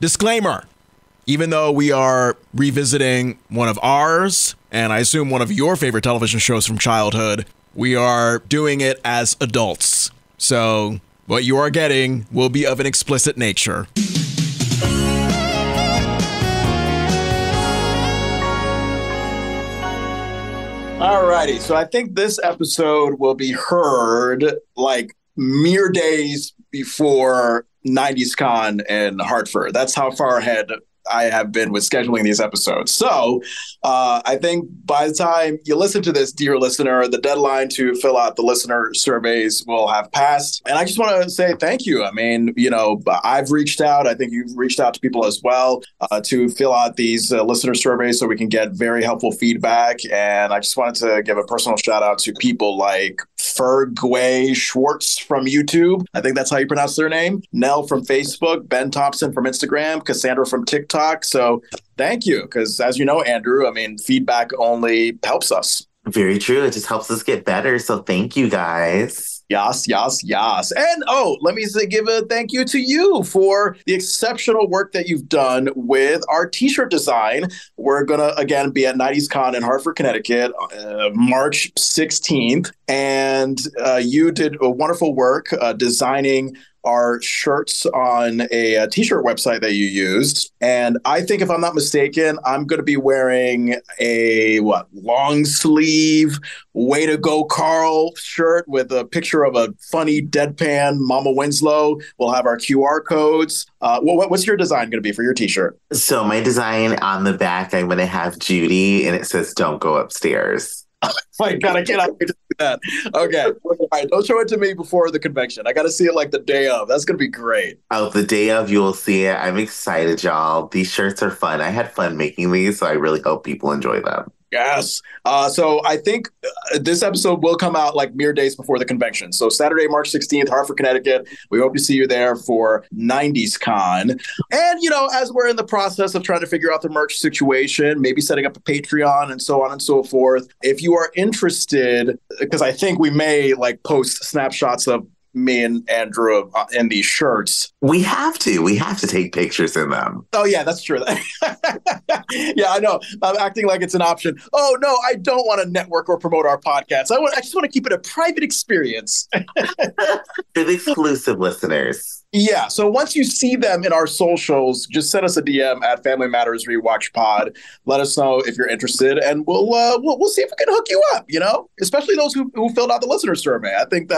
Disclaimer. Even though we are revisiting one of ours, and I assume one of your favorite television shows from childhood, we are doing it as adults. So what you are getting will be of an explicit nature. Alrighty, so I think this episode will be heard like mere days before 90s Con in Hartford. That's how far ahead I have been with scheduling these episodes. So I think by the time you listen to this, dear listener, the deadline to fill out the listener surveys will have passed. And I just want to say thank you. I mean, you know, I've reached out. I think you've reached out to people as well to fill out these listener surveys so we can get very helpful feedback. And I just wanted to give a personal shout out to people like Fergway Schwartz from YouTube. I think that's how you pronounce their name. Nell from Facebook, Ben Thompson from Instagram, Cassandra from TikTok. So thank you, because as you know, Andrew, I mean, feedback only helps us. Very true. It just helps us get better. So thank you, guys. Yes. And let me give a thank you to you for the exceptional work that you've done with our t-shirt design. We're going to, again, be at 90s Con in Hartford, Connecticut, March 16th. And you did a wonderful work designing our shirts on a t-shirt website that you used. And I think, if I'm not mistaken, I'm going to be wearing a long sleeve Way to Go Carl shirt with a picture of a funny deadpan Mama Winslow. We'll have our QR codes. What's your design going to be for your t-shirt? So my design on the back, I'm going to have Judy, and it says, "Don't go upstairs." Oh my God, I cannot wait to see that. Okay. All right. Don't show it to me before the convention. I got to see it like the day of. That's going to be great. Oh, the day of, you will see it. I'm excited, y'all. These shirts are fun. I had fun making these, so I really hope people enjoy them. Yes. So I think this episode will come out like mere days before the convention. So Saturday, March 16th, Hartford, Connecticut. We hope to see you there for 90s Con. And, you know, as we're in the process of trying to figure out the merch situation, maybe setting up a Patreon and so on and so forth, if you are interested, because I think we may like post snapshots of me and Andrew in these shirts. We have to take pictures in them. Oh, yeah, that's true. Yeah, I know. I'm acting like it's an option. Oh, no, I don't want to network or promote our podcast. I just want to keep it a private experience. For the exclusive listeners. Yeah. So once you see them in our socials, just send us a DM at Family Matters Rewatch Pod. Let us know if you're interested, and we'll see if we can hook you up. You know, especially those who filled out the listener survey. I think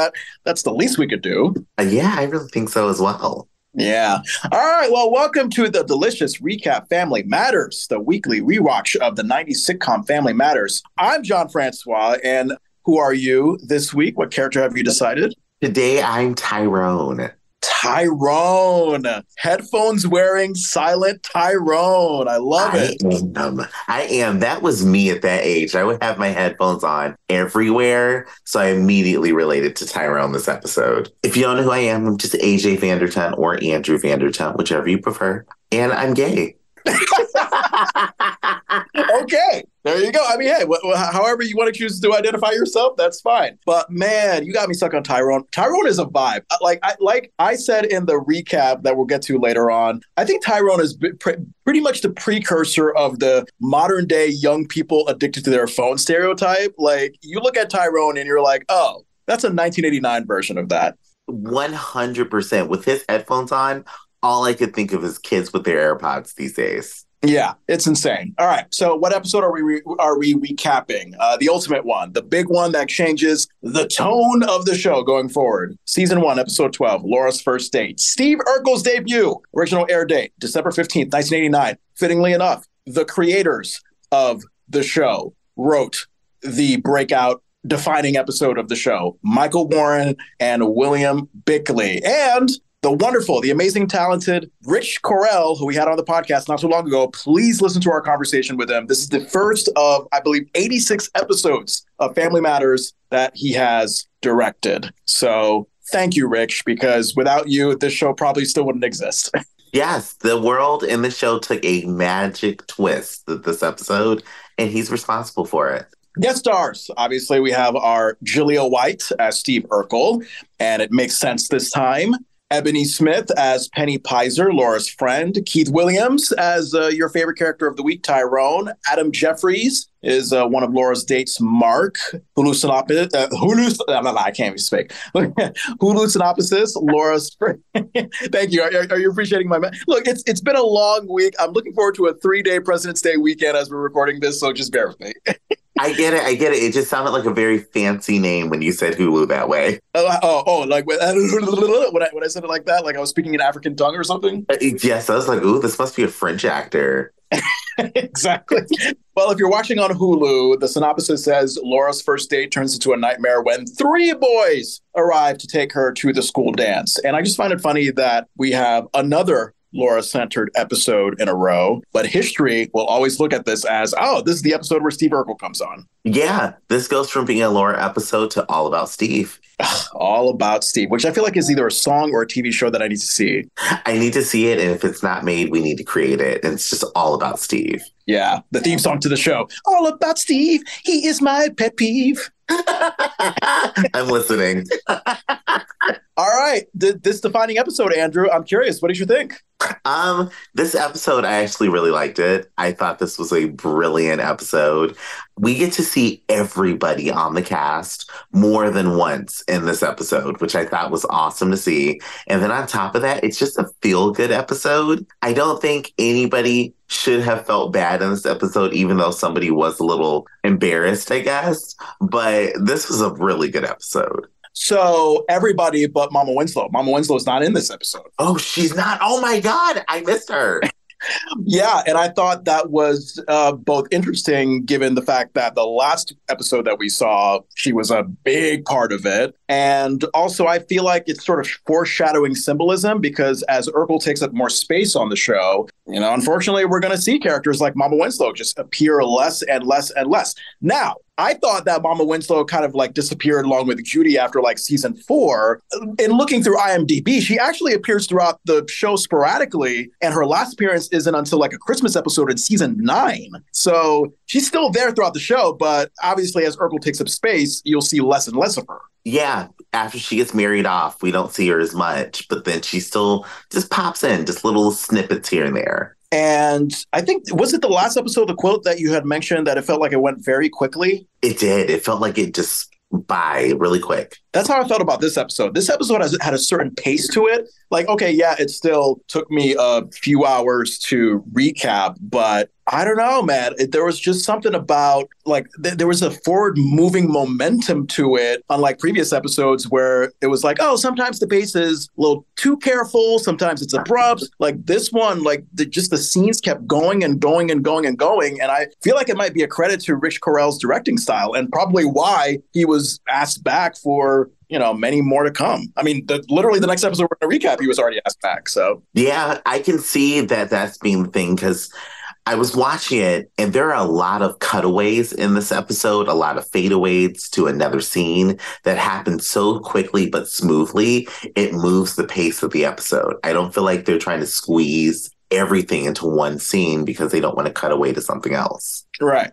that's the least we could do. Yeah, I really think so as well. Yeah. All right. Well, welcome to the delicious recap Family Matters, the weekly rewatch of the 90s sitcom Family Matters. I'm Jon Francois, and who are you this week? What character have you decided? Today, I'm Tyrone. Tyrone, headphones wearing silent Tyrone. I love it. I am. That was me at that age. I would have my headphones on everywhere. So I immediately related to Tyrone this episode. If you don't know who I am, I'm just Ajay Vandertunt or Andrew Vandertunt, whichever you prefer. And I'm gay. Okay, there you go. I mean, hey, however you want to choose to identify yourself, that's fine. But man, you got me stuck on Tyrone. Tyrone is a vibe. Like I said in the recap that we'll get to later on, I think Tyrone is pretty much the precursor of the modern day young people addicted to their phone stereotype. Like, you look at Tyrone and you're like, oh, that's a 1989 version of that. 100%. With his headphones on, all I could think of is kids with their AirPods these days. Yeah, it's insane. All right, so what episode are we recapping? The ultimate one, the big one that changes the tone of the show going forward. Season 1, episode 12, Laura's First Date. Steve Urkel's debut. Original air date, December 15th, 1989. Fittingly enough, the creators of the show wrote the breakout defining episode of the show, Michael Warren and William Bickley. And the wonderful, the amazing, talented Rich Correll, who we had on the podcast not too long ago. Please listen to our conversation with him. This is the first of, I believe, 86 episodes of Family Matters that he has directed. So thank you, Rich, because without you, this show probably still wouldn't exist. Yes, the world in the show took a magic twist this episode, and he's responsible for it. Guest stars. Obviously, we have our Julia White as Steve Urkel, and it makes sense this time. Ebony Smith as Penny Pizer, Laura's friend. Keith Williams as your favorite character of the week, Tyrone. Adam Jeffries is one of Laura's dates, Mark. I can't even speak. Hulu Laura's friend. Thank you. Are you appreciating my... Look, it's been a long week. I'm looking forward to a 3-day President's Day weekend as we're recording this, so just bear with me. I get it. It just sounded like a very fancy name when you said Hulu that way. Like when I said it like that, like I was speaking an African tongue or something? Yes, I was like, ooh, this must be a French actor. Exactly. Well, if you're watching on Hulu, the synopsis says Laura's first date turns into a nightmare when 3 boys arrive to take her to the school dance. And I just find it funny that we have another Laura-centered episode in a row, but history will always look at this as, this is the episode where Steve Urkel comes on. Yeah, this goes from being a Laura episode to All About Steve. All About Steve, which I feel like is either a song or a TV show that I need to see. I need to see it, and if it's not made, we need to create it, and it's just all about Steve. Yeah, the theme song to the show. All About Steve, he is my pet peeve. I'm listening. All right, this defining episode, Andrew, I'm curious, what did you think? This episode, I actually really liked it. I thought this was a brilliant episode. We get to see everybody on the cast more than once in this episode, which I thought was awesome to see. And then on top of that, it's just a feel-good episode. I don't think anybody should have felt bad in this episode, even though somebody was a little embarrassed, I guess. But this was a really good episode. So everybody but Mama Winslow. Mama Winslow's not in this episode. Oh, she's not? Oh my God, I missed her. Yeah, and I thought that was both interesting given the fact that the last episode that we saw, she was a big part of it. And also I feel like it's sort of foreshadowing symbolism because as Urkel takes up more space on the show, unfortunately, we're going to see characters like Mama Winslow just appear less and less and less. Now, I thought that Mama Winslow kind of like disappeared along with Judy after like season 4. In looking through IMDb, she actually appears throughout the show sporadically, and her last appearance isn't until like a Christmas episode in season 9. So she's still there throughout the show, but obviously as Urkel takes up space, you'll see less and less of her. Yeah, after she gets married off, we don't see her as much, but then she still just pops in, just little snippets here and there. And I think, was it the last episode, the quote that you had mentioned that it felt like it went very quickly? It did. It felt like it just by really quick. That's how I felt about this episode. This episode had a certain pace to it. Like, okay, yeah, it still took me a few hours to recap, but I don't know, man. There was just something about, like, there was a forward-moving momentum to it, unlike previous episodes where it was like, oh, sometimes the pace is a little too careful, sometimes it's abrupt. Like, this one, like, just the scenes kept going and going and going and going, and I feel like it might be a credit to Rich Correll's directing style, and probably why he was asked back for many more to come. I mean, literally the next episode we're going to recap, he was already asked back. So yeah, I can see that that's being the thing because I was watching it and there are a lot of cutaways in this episode, a lot of fadeaways to another scene that happens so quickly but smoothly. It moves the pace of the episode. I don't feel like they're trying to squeeze everything into one scene because they don't want to cut away to something else. Right.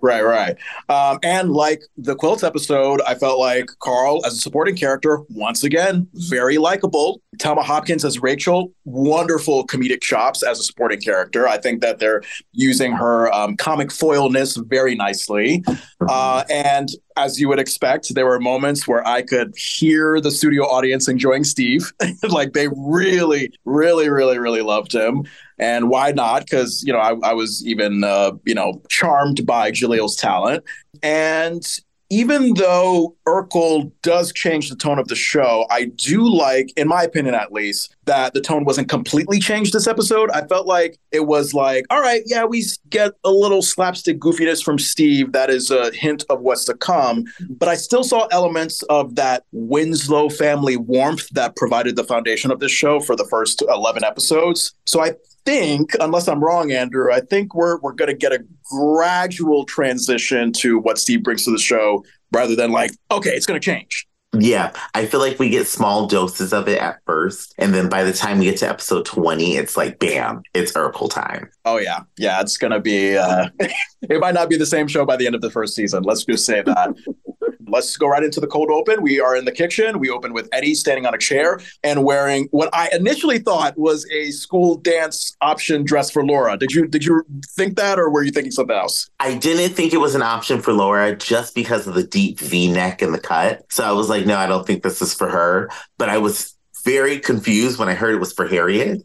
And like the Quilts episode, I felt like Carl, as a supporting character, once again, very likable. Thelma Hopkins as Rachel, wonderful comedic chops as a supporting character. I think that they're using her comic foilness very nicely. And as you would expect, there were moments where I could hear the studio audience enjoying Steve. Like they really, really, really, really loved him. And why not? Because, I was even, charmed by Jalil's talent. And even though Urkel does change the tone of the show, I do like, in my opinion at least, that the tone wasn't completely changed this episode. I felt like it was like, all right, yeah, we get a little slapstick goofiness from Steve. That is a hint of what's to come. But I still saw elements of that Winslow family warmth that provided the foundation of this show for the first 11 episodes. So I think, unless I'm wrong, Andrew, I think we're going to get a gradual transition to what Steve brings to the show rather than like, okay, it's going to change. Yeah, I feel like we get small doses of it at first. And then by the time we get to episode 20, it's like, bam, it's Urkel time. Oh, yeah. Yeah, it's going to be, it might not be the same show by the end of the first season. Let's just say that. Let's go right into the cold open. We are in the kitchen. We open with Eddie standing on a chair and wearing what I initially thought was a school dance option dress for Laura. Did you think that, or were you thinking something else? I didn't think it was an option for Laura just because of the deep V-neck and the cut. So I was like, no, I don't think this is for her. But I was very confused when I heard it was for Harriet.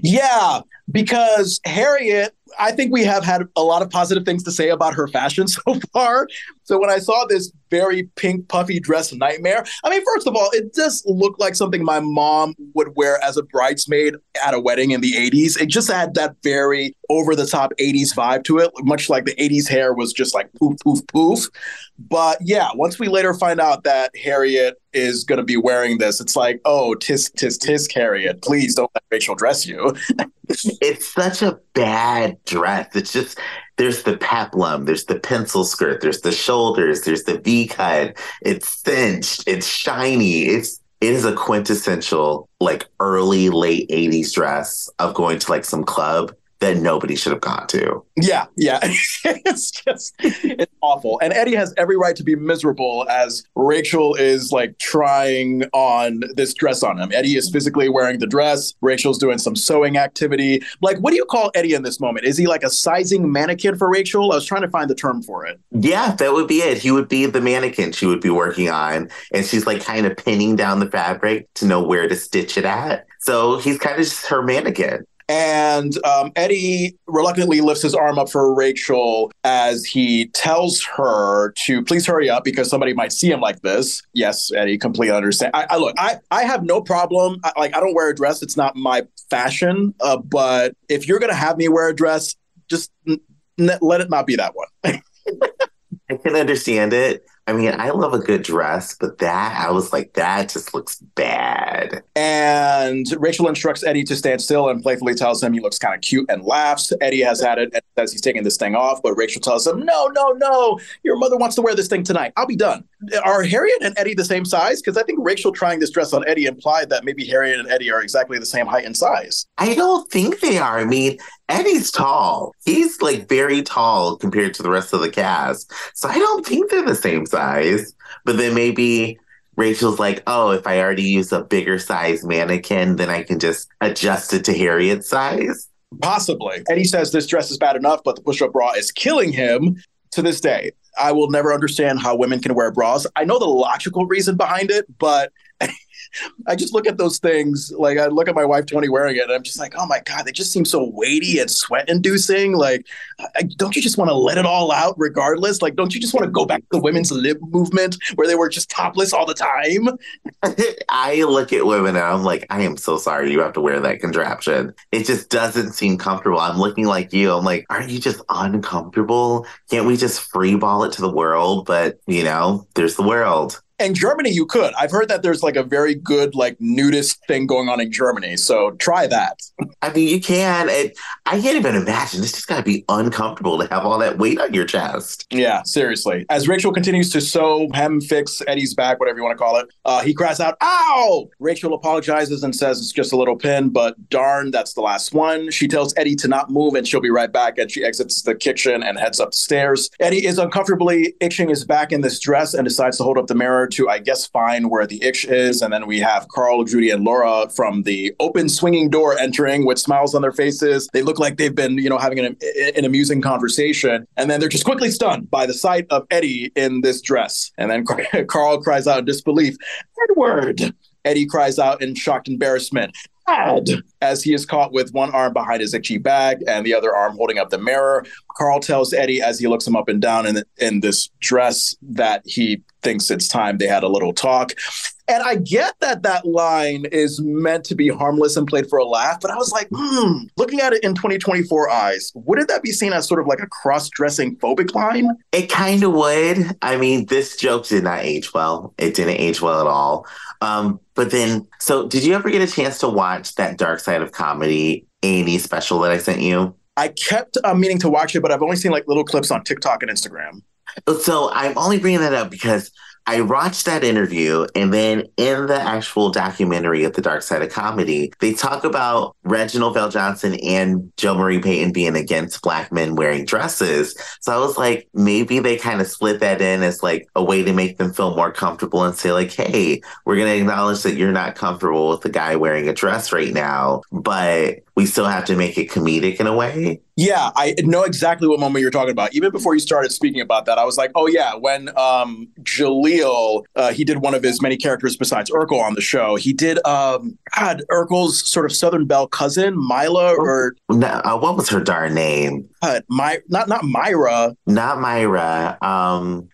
Yeah, because Harriet, I think we have had a lot of positive things to say about her fashion so far. So when I saw this very pink puffy dress nightmare, I mean, first of all, it does look like something my mom would wear as a bridesmaid at a wedding in the 80s. It just had that very over the top 80s vibe to it, much like the 80s hair was just like poof, poof, poof. But yeah, once we later find out that Harriet is going to be wearing this, it's like, oh, tisk, tisk, tisk, Harriet, please don't let Rachel dress you. It's such a bad dress. It's just, there's the peplum, there's the pencil skirt, there's the shoulders, there's the V cut. It's cinched, it's shiny. It is a quintessential like early, late 80s dress of going to like some club that nobody should have gone to. Yeah. It's awful. And Eddie has every right to be miserable as Rachel is like trying on this dress on him. Eddie is physically wearing the dress. Rachel's doing some sewing activity. Like, what do you call Eddie in this moment? Is he like a sizing mannequin for Rachel? I was trying to find the term for it. Yeah, that would be it. He would be the mannequin she would be working on. And she's like kind of pinning down the fabric to know where to stitch it at. So he's kind of just her mannequin. And Eddie reluctantly lifts his arm up for Rachel as he tells her to please hurry up because somebody might see him like this. Yes, Eddie, completely understand. I have no problem. I don't wear a dress. It's not my fashion. But if you're going to have me wear a dress, just let it not be that one. I can understand it. I mean, I love a good dress, but I was like, that just looks bad. And Rachel instructs Eddie to stand still and playfully tells him he looks kind of cute and laughs. Eddie has had it and says he's taking this thing off, but Rachel tells him, no, your mother wants to wear this thing tonight. I'll be done. Are Harriet and Eddie the same size? Because I think Rachel trying this dress on Eddie implied that maybe Harriet and Eddie are exactly the same height and size. I don't think they are. I mean, Eddie's tall. He's like very tall compared to the rest of the cast. So I don't think they're the same size. But then maybe Rachel's like, oh, if I already use a bigger size mannequin, then I can just adjust it to Harriet's size. Possibly. Eddie says this dress is bad enough, but the push-up bra is killing him to this day. I will never understand how women can wear bras. I know the logical reason behind it, but I just look at those things, like I look at my wife, Tony, wearing it, and I'm just like, oh my God, they just seem so weighty and sweat-inducing. Like, don't you just want to let it all out regardless? Like, don't you just want to go back to the women's lib movement where they were just topless all the time? I look at women and I'm like, I am so sorry you have to wear that contraption. It just doesn't seem comfortable. I'm looking like you. I'm like, aren't you just uncomfortable? Can't we just free ball it to the world? But, there's the world. In Germany, you could. I've heard that there's like a very good like nudist thing going on in Germany. So try that. I mean, you can. I can't even imagine. It's just got to be uncomfortable to have all that weight on your chest. Yeah, seriously. As Rachel continues to sew, hem, fix Eddie's back, whatever you want to call it, he cries out, ow! Rachel apologizes and says it's just a little pin, but darn, that's the last one. She tells Eddie to not move and she'll be right back. And she exits the kitchen and heads up the stairs. Eddie is uncomfortably itching his back in this dress and decides to hold up the mirror to, I guess, find where the itch is. And then we have Carl, Judy, and Laura from the open swinging door entering with smiles on their faces. They look like they've been, having an amusing conversation. And then they're just quickly stunned by the sight of Eddie in this dress. And then Carl cries out in disbelief, Edward! Eddie cries out in shocked embarrassment, Dad! As he is caught with one arm behind his itchy bag and the other arm holding up the mirror. Carl tells Eddie as he looks him up and down in this dress that he thinks it's time they had a little talk. And I get that line is meant to be harmless and played for a laugh, but I was like, looking at it in 2024 eyes, wouldn't that be seen as sort of like a cross-dressing phobic line? It kind of would. I mean, this joke did not age well. It didn't age well at all. But then, so did you ever get a chance to watch that Dark Side of Comedy A&E special that I sent you? I kept meaning to watch it, but I've only seen like little clips on TikTok and Instagram. So I'm only bringing that up because I watched that interview, and then in the actual documentary of The Dark Side of Comedy, they talk about Reginald VelJohnson and Jo Marie Payton being against Black men wearing dresses. So I was like, maybe they kind of split that in as like a way to make them feel more comfortable and say like, hey, we're going to acknowledge that you're not comfortable with the guy wearing a dress right now, but we still have to make it comedic in a way. Yeah, I know exactly what moment you're talking about. Even before you started speaking about that, I was like, oh, yeah, when Jaleel, he did one of his many characters besides Urkel on the show. He did, Urkel's sort of Southern Belle cousin, Mila, or... No, what was her darn name? Not Myra. Not Myra.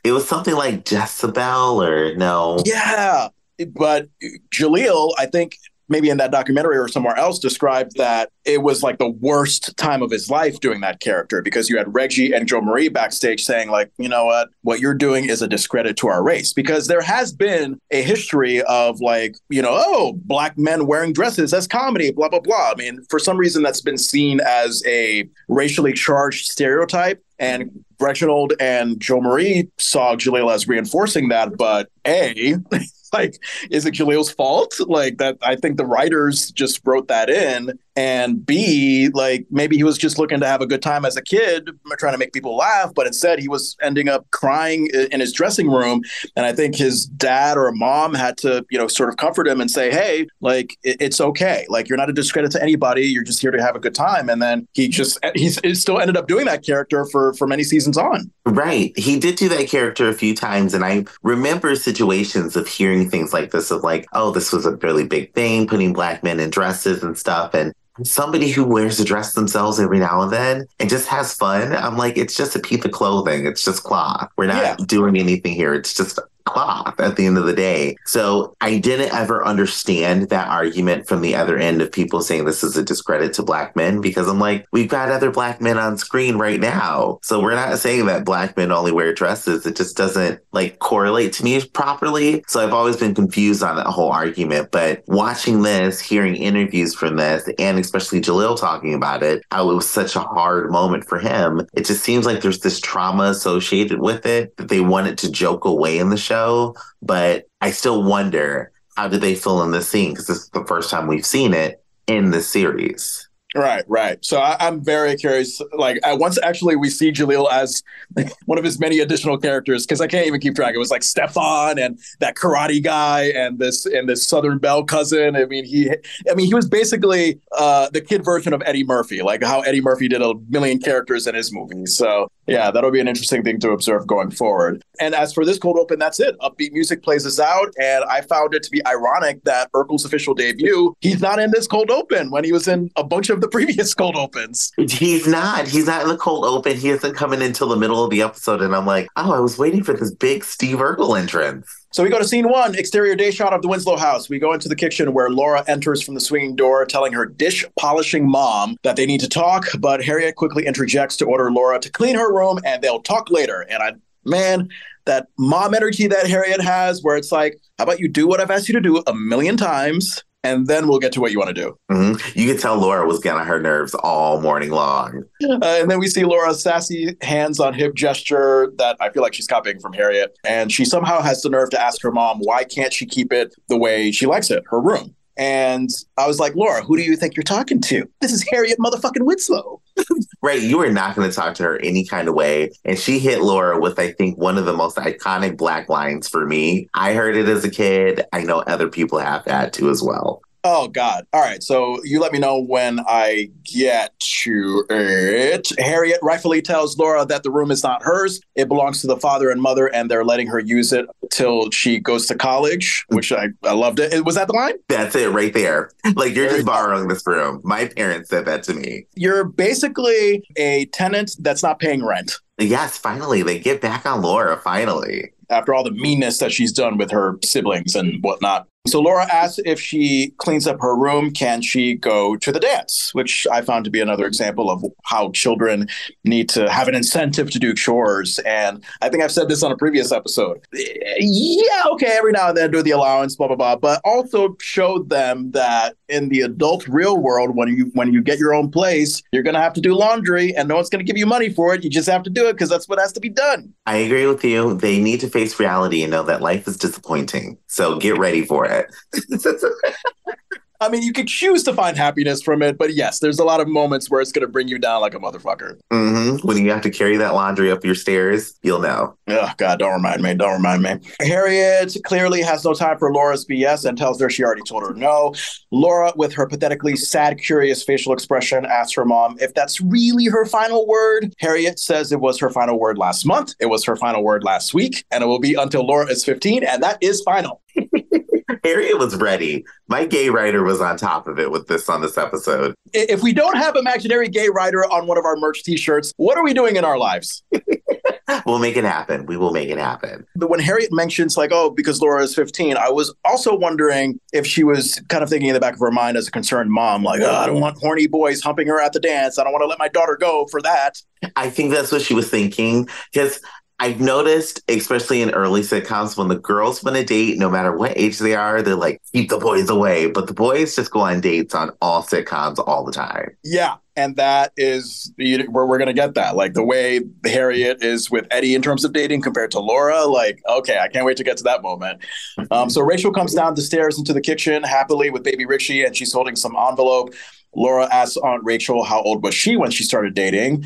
It was something like Jezebel or no. Yeah, but Jaleel, I think... maybe in that documentary or somewhere else, described that it was like the worst time of his life doing that character because you had Reggie and Jo Marie backstage saying like, you know what you're doing is a discredit to our race, because there has been a history of like, Black men wearing dresses as comedy, blah, blah, blah. I mean, for some reason that's been seen as a racially charged stereotype. And Reginald and Jo Marie saw Jaleel as reinforcing that, but like, is it Jaleel's fault? Like that, I think the writers just wrote that in. And B, like maybe he was just looking to have a good time as a kid, trying to make people laugh, but instead he was ending up crying in his dressing room. And I think his dad or mom had to, sort of comfort him and say, hey, like it's okay. Like you're not a discredit to anybody. You're just here to have a good time. And then he still ended up doing that character for many seasons on. Right. He did do that character a few times. And I remember situations of hearing things like this of like, oh, this was a really big thing, putting Black men in dresses and stuff. And somebody who wears a dress themselves every now and then and just has fun, I'm like, it's just a piece of clothing. It's just cloth. We're not doing anything here. It's just cloth at the end of the day. So I didn't ever understand that argument from the other end of people saying this is a discredit to Black men, because I'm like, we've got other Black men on screen right now. So we're not saying that Black men only wear dresses. It just doesn't like correlate to me properly. So I've always been confused on that whole argument. But watching this, hearing interviews from this, and especially Jaleel talking about it, how it was such a hard moment for him. It just seems like there's this trauma associated with it that they wanted to joke away in the show. But I still wonder, how did they fill in this scene? Because this is the first time we've seen it in the series. Right. So I'm very curious. Like, once actually we see Jaleel as one of his many additional characters, because I can't even keep track. It was like Stefan and that karate guy and this Southern Belle cousin. I mean, he was basically the kid version of Eddie Murphy, like how Eddie Murphy did a million characters in his movies. So yeah, that'll be an interesting thing to observe going forward. And as for this cold open, that's it. Upbeat music plays us out. And I found it to be ironic that Urkel's official debut, he's not in this cold open when he was in a bunch of the previous cold opens. He's not in the cold open. He isn't coming until the middle of the episode. And I'm like, oh, I was waiting for this big Steve Urkel entrance. So we go to scene 1, exterior day shot of the Winslow house. We go into the kitchen where Laura enters from the swinging door, telling her dish polishing mom that they need to talk. But Harriet quickly interjects to order Laura to clean her room and they'll talk later. And that mom energy that Harriet has, where it's like, how about you do what I've asked you to do a million times, and then we'll get to what you want to do. Mm-hmm. You could tell Laura was getting on her nerves all morning long. And then we see Laura's sassy hands on hip gesture that I feel like she's copying from Harriet. And she somehow has the nerve to ask her mom, why can't she keep it the way she likes it, her room? And I was like, Laura, who do you think you're talking to? This is Harriet motherfucking Winslow. Right. You are not going to talk to her any kind of way. And she hit Laura with, I think, one of the most iconic Black lines for me. I heard it as a kid. I know other people have that too as well. Oh, God. All right. So you let me know when I get to it. Harriet rightfully tells Laura that the room is not hers. It belongs to the father and mother, and they're letting her use it till she goes to college, which I loved it. Was that the line? That's it right there. Like, you're just borrowing this room. My parents said that to me. You're basically a tenant that's not paying rent. Yes, finally. They get back on Laura, finally. After all the meanness that she's done with her siblings and whatnot. So Laura asks if she cleans up her room, can she go to the dance? Which I found to be another example of how children need to have an incentive to do chores. And I think I've said this on a previous episode. Yeah, okay, every now and then do the allowance, blah, blah, blah. But also showed them that in the adult real world, when you get your own place, you're going to have to do laundry and no one's going to give you money for it. You just have to do it because that's what has to be done. I agree with you. They need to face reality and know that life is disappointing. So get ready for it. I mean, you could choose to find happiness from it, but yes, there's a lot of moments where it's going to bring you down like a motherfucker. Mm-hmm. When you have to carry that laundry up your stairs, you'll know. Oh, God, don't remind me. Don't remind me. Harriet clearly has no time for Laura's BS and tells her she already told her no. Laura, with her pathetically sad, curious facial expression, asks her mom if that's really her final word. Harriet says it was her final word last month, it was her final word last week, and it will be until Laura is 15, and that is final. Harriet was ready. My gay writer was on top of it with this on this episode. If we don't have imaginary gay writer on one of our merch t-shirts, what are we doing in our lives? We'll make it happen. We will make it happen. But when Harriet mentions like, oh, because Laura is 15, I was also wondering if she was kind of thinking in the back of her mind as a concerned mom, like, oh, I don't want horny boys humping her at the dance. I don't want to let my daughter go for that. I think that's what she was thinking, because I've noticed, especially in early sitcoms, when the girls want to date, no matter what age they are, they're like, keep the boys away. But the boys just go on dates on all sitcoms all the time. Yeah. And that is where we're going to get that. Like the way Harriet is with Eddie in terms of dating compared to Laura. Like, okay, I can't wait to get to that moment. So Rachel comes down the stairs into the kitchen happily with baby Richie, and she's holding some envelope. Laura asks Aunt Rachel how old was she when she started dating.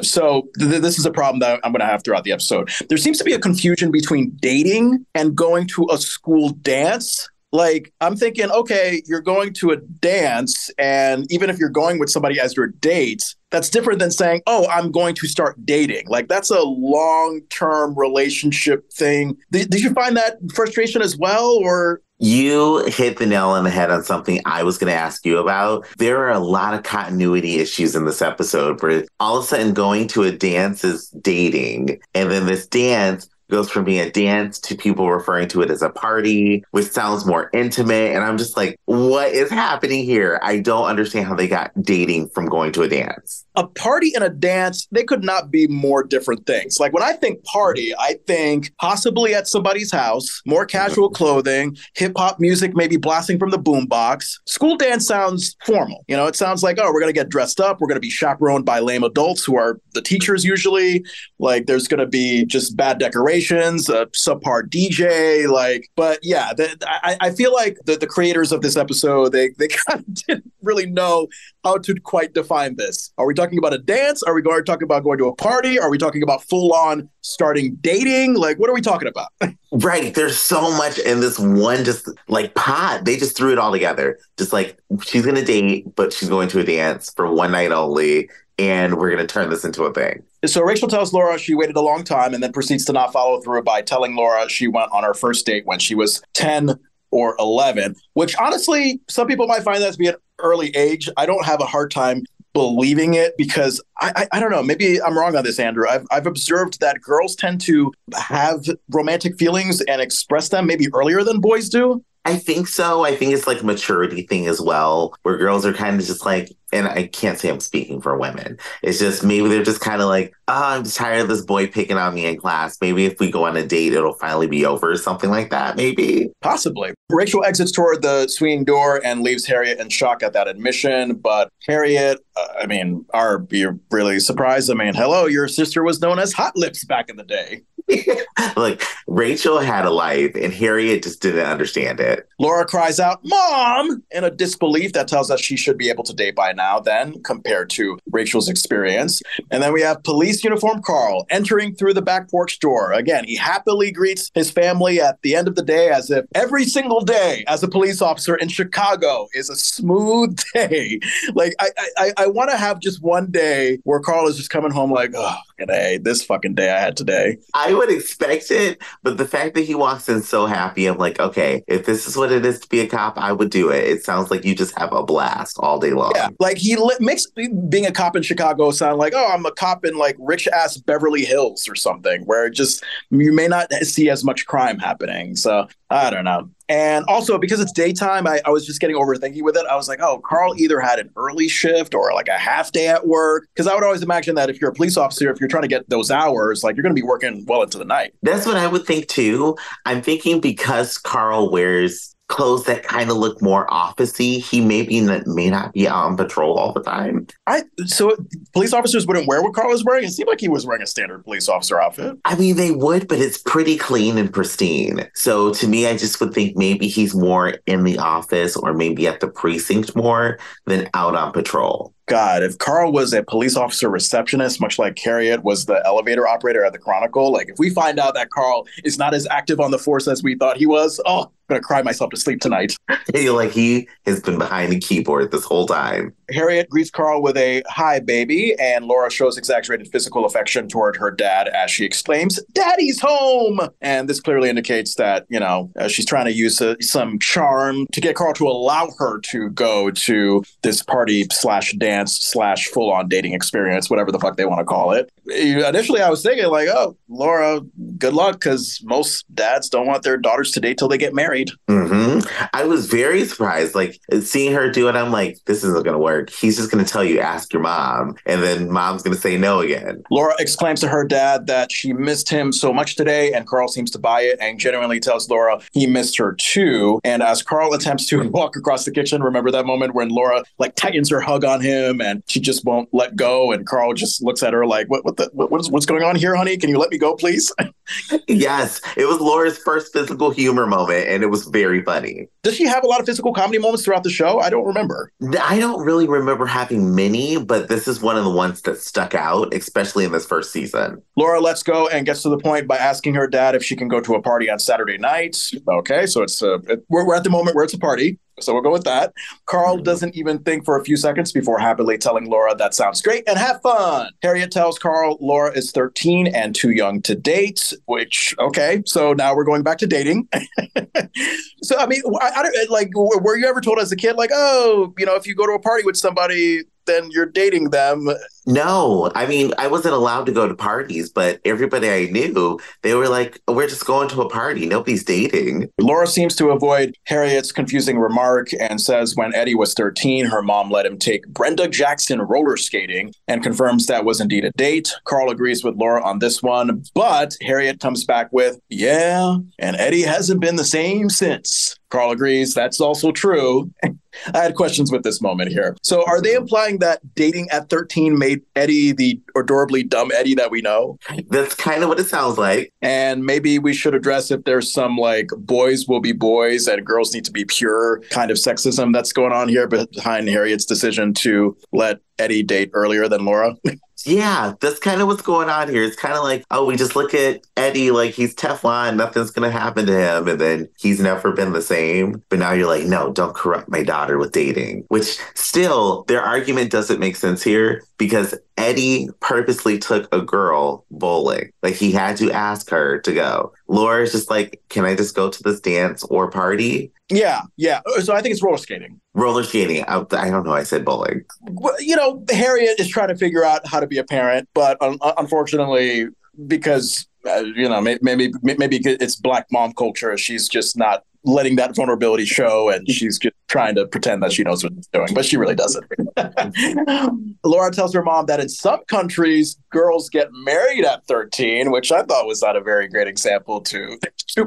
So this is a problem that I'm going to have throughout the episode. There seems to be a confusion between dating and going to a school dance. Like, I'm thinking, okay, you're going to a dance, and even if you're going with somebody as your date, that's different than saying, oh, I'm going to start dating. Like, that's a long-term relationship thing. Did you find that frustration as well, or... You hit the nail on the head on something I was going to ask you about. There are a lot of continuity issues in this episode where all of a sudden going to a dance is dating. And then this dance goes from being a dance to people referring to it as a party, which sounds more intimate. And I'm just like, what is happening here? I don't understand how they got dating from going to a dance. A party and a dance, they could not be more different things. Like when I think party, I think possibly at somebody's house, more casual clothing, hip hop music, maybe blasting from the boombox. School dance sounds formal. You know, it sounds like, oh, we're going to get dressed up. We're going to be chaperoned by lame adults who are the teachers usually. Like there's going to be just bad decorations, a subpar DJ. Like, but yeah, I feel like the creators of this episode, they kind of didn't really know how to quite define this. Are we talking about a dance? Are we going to talk about going to a party? Are we talking about full on starting dating? Like, what are we talking about? Right. There's so much in this one, just like pot. They just threw it all together. Just like she's going to date, but she's going to a dance for one night only. And we're going to turn this into a thing. So Rachel tells Laura she waited a long time and then proceeds to not follow through by telling Laura she went on her first date when she was 10 or 11, which honestly, some people might find that to be an early age. I don't have a hard time believing it because I don't know, maybe I'm wrong on this, Andrew. I've observed that girls tend to have romantic feelings and express them maybe earlier than boys do. I think so. I think it's like a maturity thing as well, where girls are kind of just like, and I can't say I'm speaking for women. It's just maybe they're just kind of like, oh, I'm just tired of this boy picking on me in class. Maybe if we go on a date, it'll finally be over or something like that, maybe. Possibly. Rachel exits toward the swinging door and leaves Harriet in shock at that admission. But Harriet, are you really surprised? I mean, hello, your sister was known as Hot Lips back in the day. Like, Rachel had a life and Harriet just didn't understand it. Laura cries out, Mom, in a disbelief that tells us she should be able to date by now then, compared to Rachel's experience. And then we have police uniform Carl entering through the back porch door. Again, he happily greets his family at the end of the day as if every single day as a police officer in Chicago is a smooth day. Like, I want to have just one day where Carl is just coming home like, oh, this fucking day I had today. I would expect it, but the fact that he walks in so happy, I'm like, okay, if this is what it is to be a cop, I would do it. It sounds like you just have a blast all day long. Yeah, like he makes being a cop in Chicago sound like, oh, I'm a cop in like rich ass Beverly Hills or something, where just you may not see as much crime happening. So I don't know. And also because it's daytime, I was just getting overthinking with it. I was like, oh, Carl either had an early shift or like a half day at work. Because I would always imagine that if you're a police officer, if you're trying to get those hours, like you're going to be working well into the night. That's what I would think too. I'm thinking because Carl wears clothes that kind of look more officey, he may not be on patrol all the time. So police officers wouldn't wear what Carl was wearing. It seemed like he was wearing a standard police officer outfit. I mean, they would, but it's pretty clean and pristine. So to me, I just would think maybe he's more in the office or maybe at the precinct more than out on patrol. God, if Carl was a police officer receptionist, much like Harriet was the elevator operator at the Chronicle, like if we find out that Carl is not as active on the force as we thought he was, oh, I'm going to cry myself to sleep tonight. Like he has been behind the keyboard this whole time. Harriet greets Carl with a hi, baby, and Laura shows exaggerated physical affection toward her dad as she exclaims, Daddy's home! And this clearly indicates that, she's trying to use some charm to get Carl to allow her to go to this party / dance / full-on dating experience, whatever the fuck they want to call it. Initially, I was thinking like, oh, Laura, good luck, because most dads don't want their daughters to date till they get married. Mm-hmm. I was very surprised, like seeing her do it. I'm like, this isn't going to work. He's just going to tell you, ask your mom, and then mom's going to say no again. Laura exclaims to her dad that she missed him so much today, and Carl seems to buy it and genuinely tells Laura he missed her too. And as Carl attempts to walk across the kitchen, remember that moment when Laura like tightens her hug on him and she just won't let go, and Carl just looks at her like, what's going on here, honey? Can you let me go, please? Yes, it was Laura's first physical humor moment, and it was very funny. Does she have a lot of physical comedy moments throughout the show? I don't remember. I don't really remember having many, but this is one of the ones that stuck out, especially in this first season. Laura lets go and gets to the point by asking her dad if she can go to a party on Saturday nights. Okay, so we're at the moment where it's a party. So we'll go with that. Carl doesn't even think for a few seconds before happily telling Laura that sounds great and have fun. Harriet tells Carl Laura is 13 and too young to date, which, okay, so now we're going back to dating. So, I mean, I don't, like, were you ever told as a kid, like, oh, if you go to a party with somebody, then you're dating them? No, I mean, I wasn't allowed to go to parties, but everybody I knew, they were like, we're just going to a party. Nobody's dating. Laura seems to avoid Harriet's confusing remark and says when Eddie was 13, her mom let him take Brenda Jackson roller skating and confirms that was indeed a date. Carl agrees with Laura on this one, but Harriet comes back with, yeah, and Eddie hasn't been the same since. Carl agrees that's also true. I had questions with this moment here. So are they implying that dating at 13 made Eddie the adorably dumb Eddie that we know? That's kind of what it sounds like. And maybe we should address if there's some like boys will be boys and girls need to be pure kind of sexism that's going on here behind Harriet's decision to let Eddie date earlier than Laura. Yeah, that's kind of what's going on here. It's kind of like, oh, we just look at Eddie like he's Teflon, nothing's going to happen to him, and then he's never been the same. But now you're like, no, don't corrupt my daughter with dating, which still, their argument doesn't make sense here because Eddie purposely took a girl bowling. Like, he had to ask her to go. Laura's just like, can I just go to this dance or party? Yeah. So I think it's roller skating. Roller skating. I don't know. I said bowling. Well, Harriet is trying to figure out how to be a parent, but unfortunately, because maybe it's Black mom culture, she's just not letting that vulnerability show, and she's just trying to pretend that she knows what she's doing, but she really doesn't. Laura tells her mom that in some countries, girls get married at 13, which I thought was not a very great example to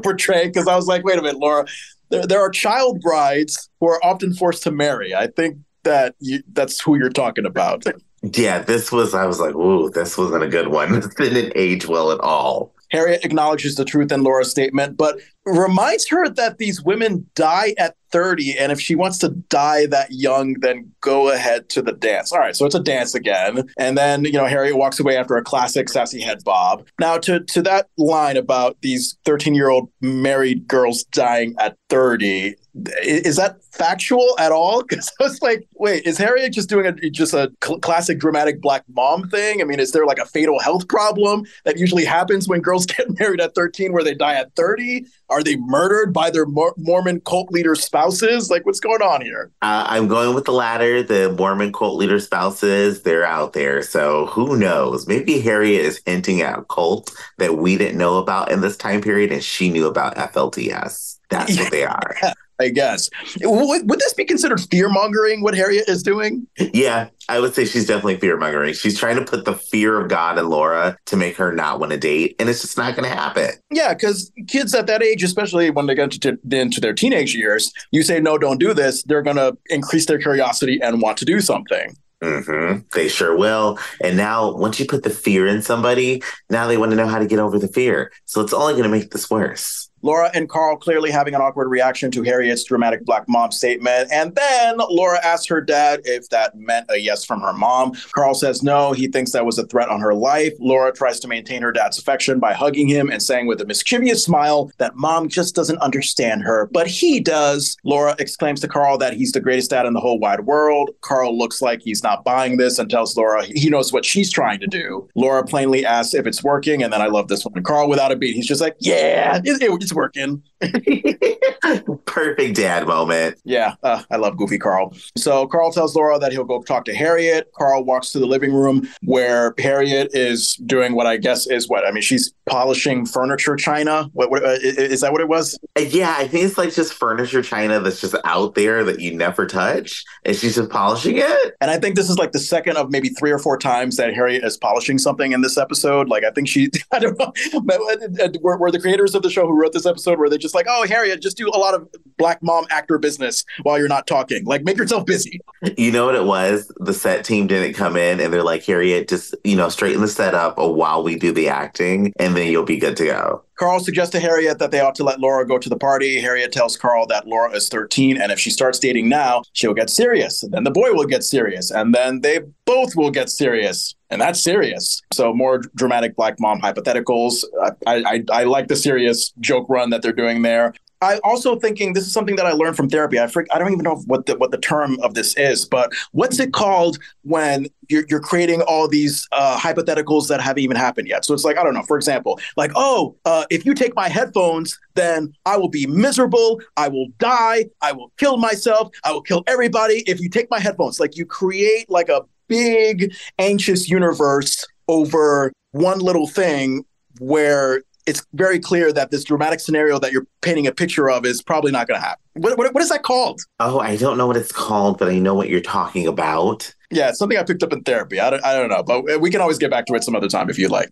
portray, because I was like, wait a minute, Laura, there are child brides who are often forced to marry. I think that that's who you're talking about. Yeah, I was like, ooh, this wasn't a good one. It didn't age well at all. Harriet acknowledges the truth in Laura's statement, but reminds her that these women die at 30, and if she wants to die that young, then go ahead to the dance. All right, so it's a dance again. And then, Harriet walks away after a classic sassy head bob. Now, to that line about these 13-year-old married girls dying at 30, is that factual at all? Because I was like, wait, is Harriet just doing a classic dramatic Black mom thing? I mean, is there like a fatal health problem that usually happens when girls get married at 13 where they die at 30? Are they murdered by their Mormon cult leader spouses? Like, what's going on here? I'm going with the latter. The Mormon cult leader spouses, they're out there. So who knows? Maybe Harriet is hinting at a cult that we didn't know about in this time period and she knew about FLDS. That's what they are. I guess. Would this be considered fear-mongering, what Harriet is doing? Yeah, I would say she's definitely fear-mongering. She's trying to put the fear of God in Laura to make her not want to date, and it's just not going to happen. Yeah, because kids at that age, especially when they get into their teenage years, you say, no, don't do this, they're going to increase their curiosity and want to do something. Mm-hmm. They sure will. And now, once you put the fear in somebody, now they want to know how to get over the fear. So it's only going to make this worse. Laura and Carl clearly having an awkward reaction to Harriet's dramatic black mom statement. And then Laura asks her dad if that meant a yes from her mom. Carl says no. He thinks that was a threat on her life. Laura tries to maintain her dad's affection by hugging him and saying with a mischievous smile that mom just doesn't understand her. But he does. Laura exclaims to Carl that he's the greatest dad in the whole wide world. Carl looks like he's not buying this and tells Laura he knows what she's trying to do. Laura plainly asks if it's working. And then I love this one. Carl, without a beat, he's just like, yeah, it's working. Perfect dad moment. Yeah, I love goofy Carl. So Carl tells Laura that he'll go talk to Harriet. Carl walks to the living room where Harriet is doing what I guess is what? I mean, she's polishing furniture china. What is that what it was? Yeah, I think it's like just furniture china that's just out there that you never touch. And she's just polishing it. And I think this is like the second of maybe 3 or 4 times that Harriet is polishing something in this episode. Like, I think I don't know, were the creators of the show who wrote this episode, were they just like, oh, Harriet, just do a lot of black mom actor business while you're not talking. Like, make yourself busy. You know what it was? The set team didn't come in and they're like, Harriet, just, straighten the set up while we do the acting and then you'll be good to go. Carl suggests to Harriet that they ought to let Laura go to the party. Harriet tells Carl that Laura is 13, and if she starts dating now, she'll get serious. And then the boy will get serious, and then they both will get serious. And that's serious. So more dramatic black mom hypotheticals. I like the serious joke run that they're doing there. I also thinking this is something that I learned from therapy. I don't even know what the term of this is, but what's it called when you're creating all these hypotheticals that haven't even happened yet? So it's like, I don't know, for example, like, if you take my headphones, then I will be miserable. I will die. I will kill myself. I will kill everybody if you take my headphones. Like, you create like a big anxious universe over one little thing where it's very clear that this dramatic scenario that you're painting a picture of is probably not going to happen. What is that called? Oh, I don't know what it's called, but I know what you're talking about. Yeah, it's something I picked up in therapy. I don't know, but we can always get back to it some other time if you'd like.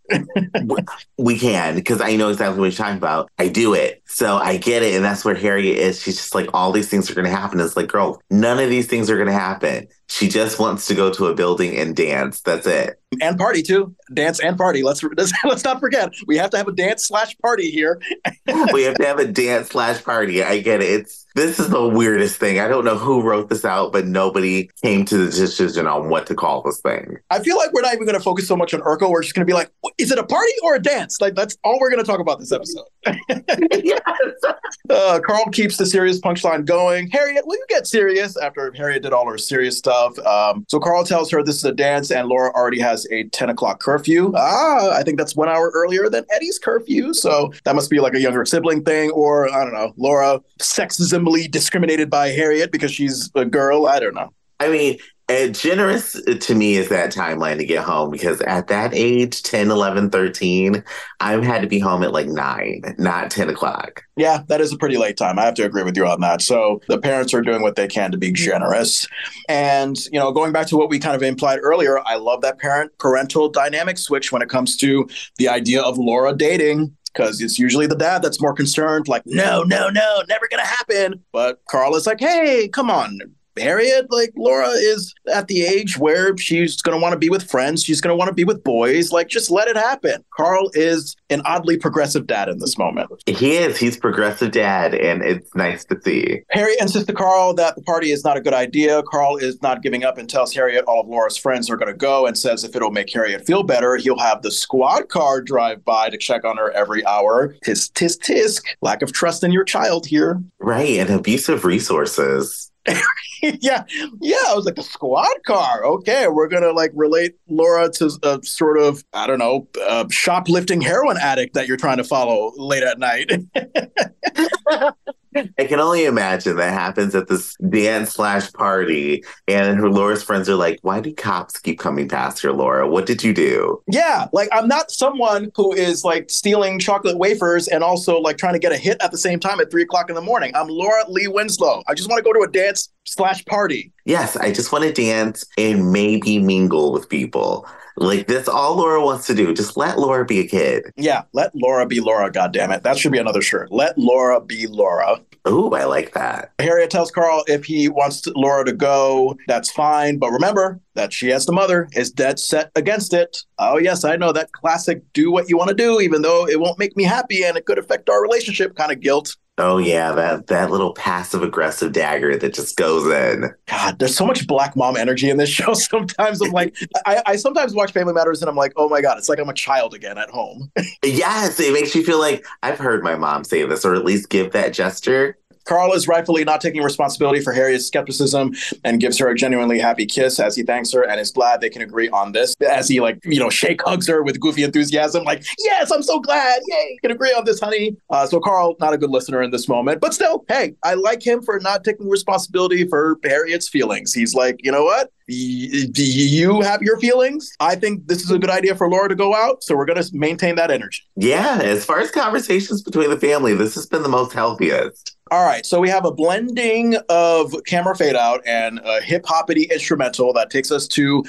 We can, because I know exactly what you're talking about. I do it. So I get it. And that's where Harriet is. She's just like, all these things are going to happen. It's like, girl, none of these things are going to happen. She just wants to go to a building and dance. That's it. And party, too. Dance and party. Let's not forget. We have to have a dance/party here. We have to have a dance/party. I get it. This is the weirdest thing. I don't know who wrote this out, but nobody came to the decision on what to call this thing. I feel like we're not even going to focus so much on Urkel. We're just going to be like, is it a party or a dance? Like, that's all we're going to talk about this episode. Yes. Carl keeps the serious punchline going. Harriet, will you get serious? After Harriet did all her serious stuff. So Carl tells her this is a dance, and Laura already has a 10 o'clock curfew. I think that's 1 hour earlier than Eddie's curfew. So that must be like a younger sibling thing, or I don't know, Laura sexismly discriminated by Harriet because she's a girl. I don't know. I mean, generous to me is that timeline to get home, because at that age, 10, 11, 13, I've had to be home at like 9, not 10 o'clock. Yeah, that is a pretty late time. I have to agree with you on that. So the parents are doing what they can to be generous. And, going back to what we kind of implied earlier, I love that parental dynamic switch when it comes to the idea of Laura dating. Because it's usually the dad that's more concerned, like, no, never going to happen. But Carl is like, hey, come on, Harriet, like, Laura is at the age where she's going to want to be with friends. She's going to want to be with boys. Like, just let it happen. Carl is an oddly progressive dad in this moment. He is. He's progressive dad, and it's nice to see. Harriet insists to Carl that the party is not a good idea. Carl is not giving up and tells Harriet all of Laura's friends are going to go, and says if it'll make Harriet feel better, he'll have the squad car drive by to check on her every hour. Tisk, tisk, tisk. Lack of trust in your child here. Right, and abusive resources. Yeah. I was like, the squad car. Okay, we're going to like relate Laura to a sort of, I don't know, shoplifting heroin addict that you're trying to follow late at night. I can only imagine that happens at this dance/party, and her Laura's friends are like, "Why do cops keep coming past here, Laura? What did you do?" Yeah, like I'm not someone who is like stealing chocolate wafers and also like trying to get a hit at the same time at 3 o'clock in the morning. I'm Laura Lee Winslow. I just want to go to a dance/party. Yes, I just want to dance and maybe mingle with people. Like that's all Laura wants to do. Just let Laura be a kid. Yeah, let Laura be Laura, goddammit. That should be another shirt. Let Laura be Laura. Ooh, I like that. Harriet tells Carl if he wants Laura to go, that's fine. But remember that she, as the mother, is dead set against it. Oh, yes, I know that classic do what you want to do, even though it won't make me happy and it could affect our relationship kind of guilt. Oh yeah, that little passive aggressive dagger that just goes in. God, there's so much black mom energy in this show. Sometimes I'm like, I sometimes watch Family Matters and I'm like, oh my God, it's like I'm a child again at home. Yes, it makes you feel like I've heard my mom say this, or at least give that gesture. Carl is rightfully not taking responsibility for Harriet's skepticism and gives her a genuinely happy kiss as he thanks her and is glad they can agree on this. As he shake hugs her with goofy enthusiasm, like, yes, I'm so glad. Yay, can agree on this, honey. So Carl, not a good listener in this moment, but still, hey, I like him for not taking responsibility for Harriet's feelings. He's like, you know what? Do you have your feelings? I think this is a good idea for Laura to go out, so we're going to maintain that energy. Yeah, as far as conversations between the family, this has been the most healthiest. All right, so we have a blending of camera fade out and a hip hoppity instrumental that takes us to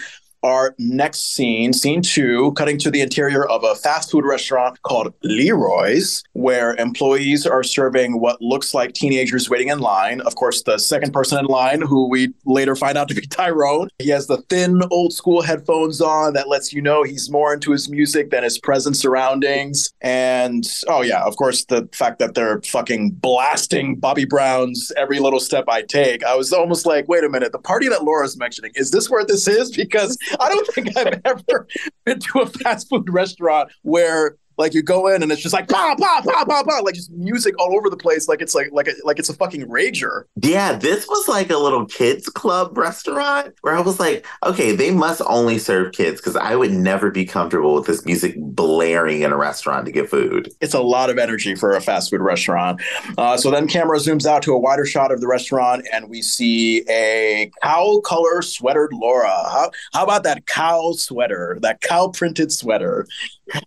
our next scene, scene 2, cutting to the interior of a fast food restaurant called Leroy's, where employees are serving what looks like teenagers waiting in line. Of course, the second person in line, who we later find out to be Tyrone. He has the thin, old school headphones on that lets you know he's more into his music than his present surroundings. And, oh yeah, of course, the fact that they're fucking blasting Bobby Brown's Every Little Step I Take. I was almost like, wait a minute, the party that Laura's mentioning, is this where this is? Because I don't think I've ever been to a fast food restaurant where like you go in and it's just like bah, bah, bah, bah, bah, like just music all over the place, like it's like it's a fucking rager. Yeah, this was like a little kids club restaurant where I was like, okay, they must only serve kids because I would never be comfortable with this music blaring in a restaurant to get food. It's a lot of energy for a fast food restaurant. So then camera zooms out to a wider shot of the restaurant and we see a cow color sweatered Laura. How about that cow sweater, that cow printed sweater?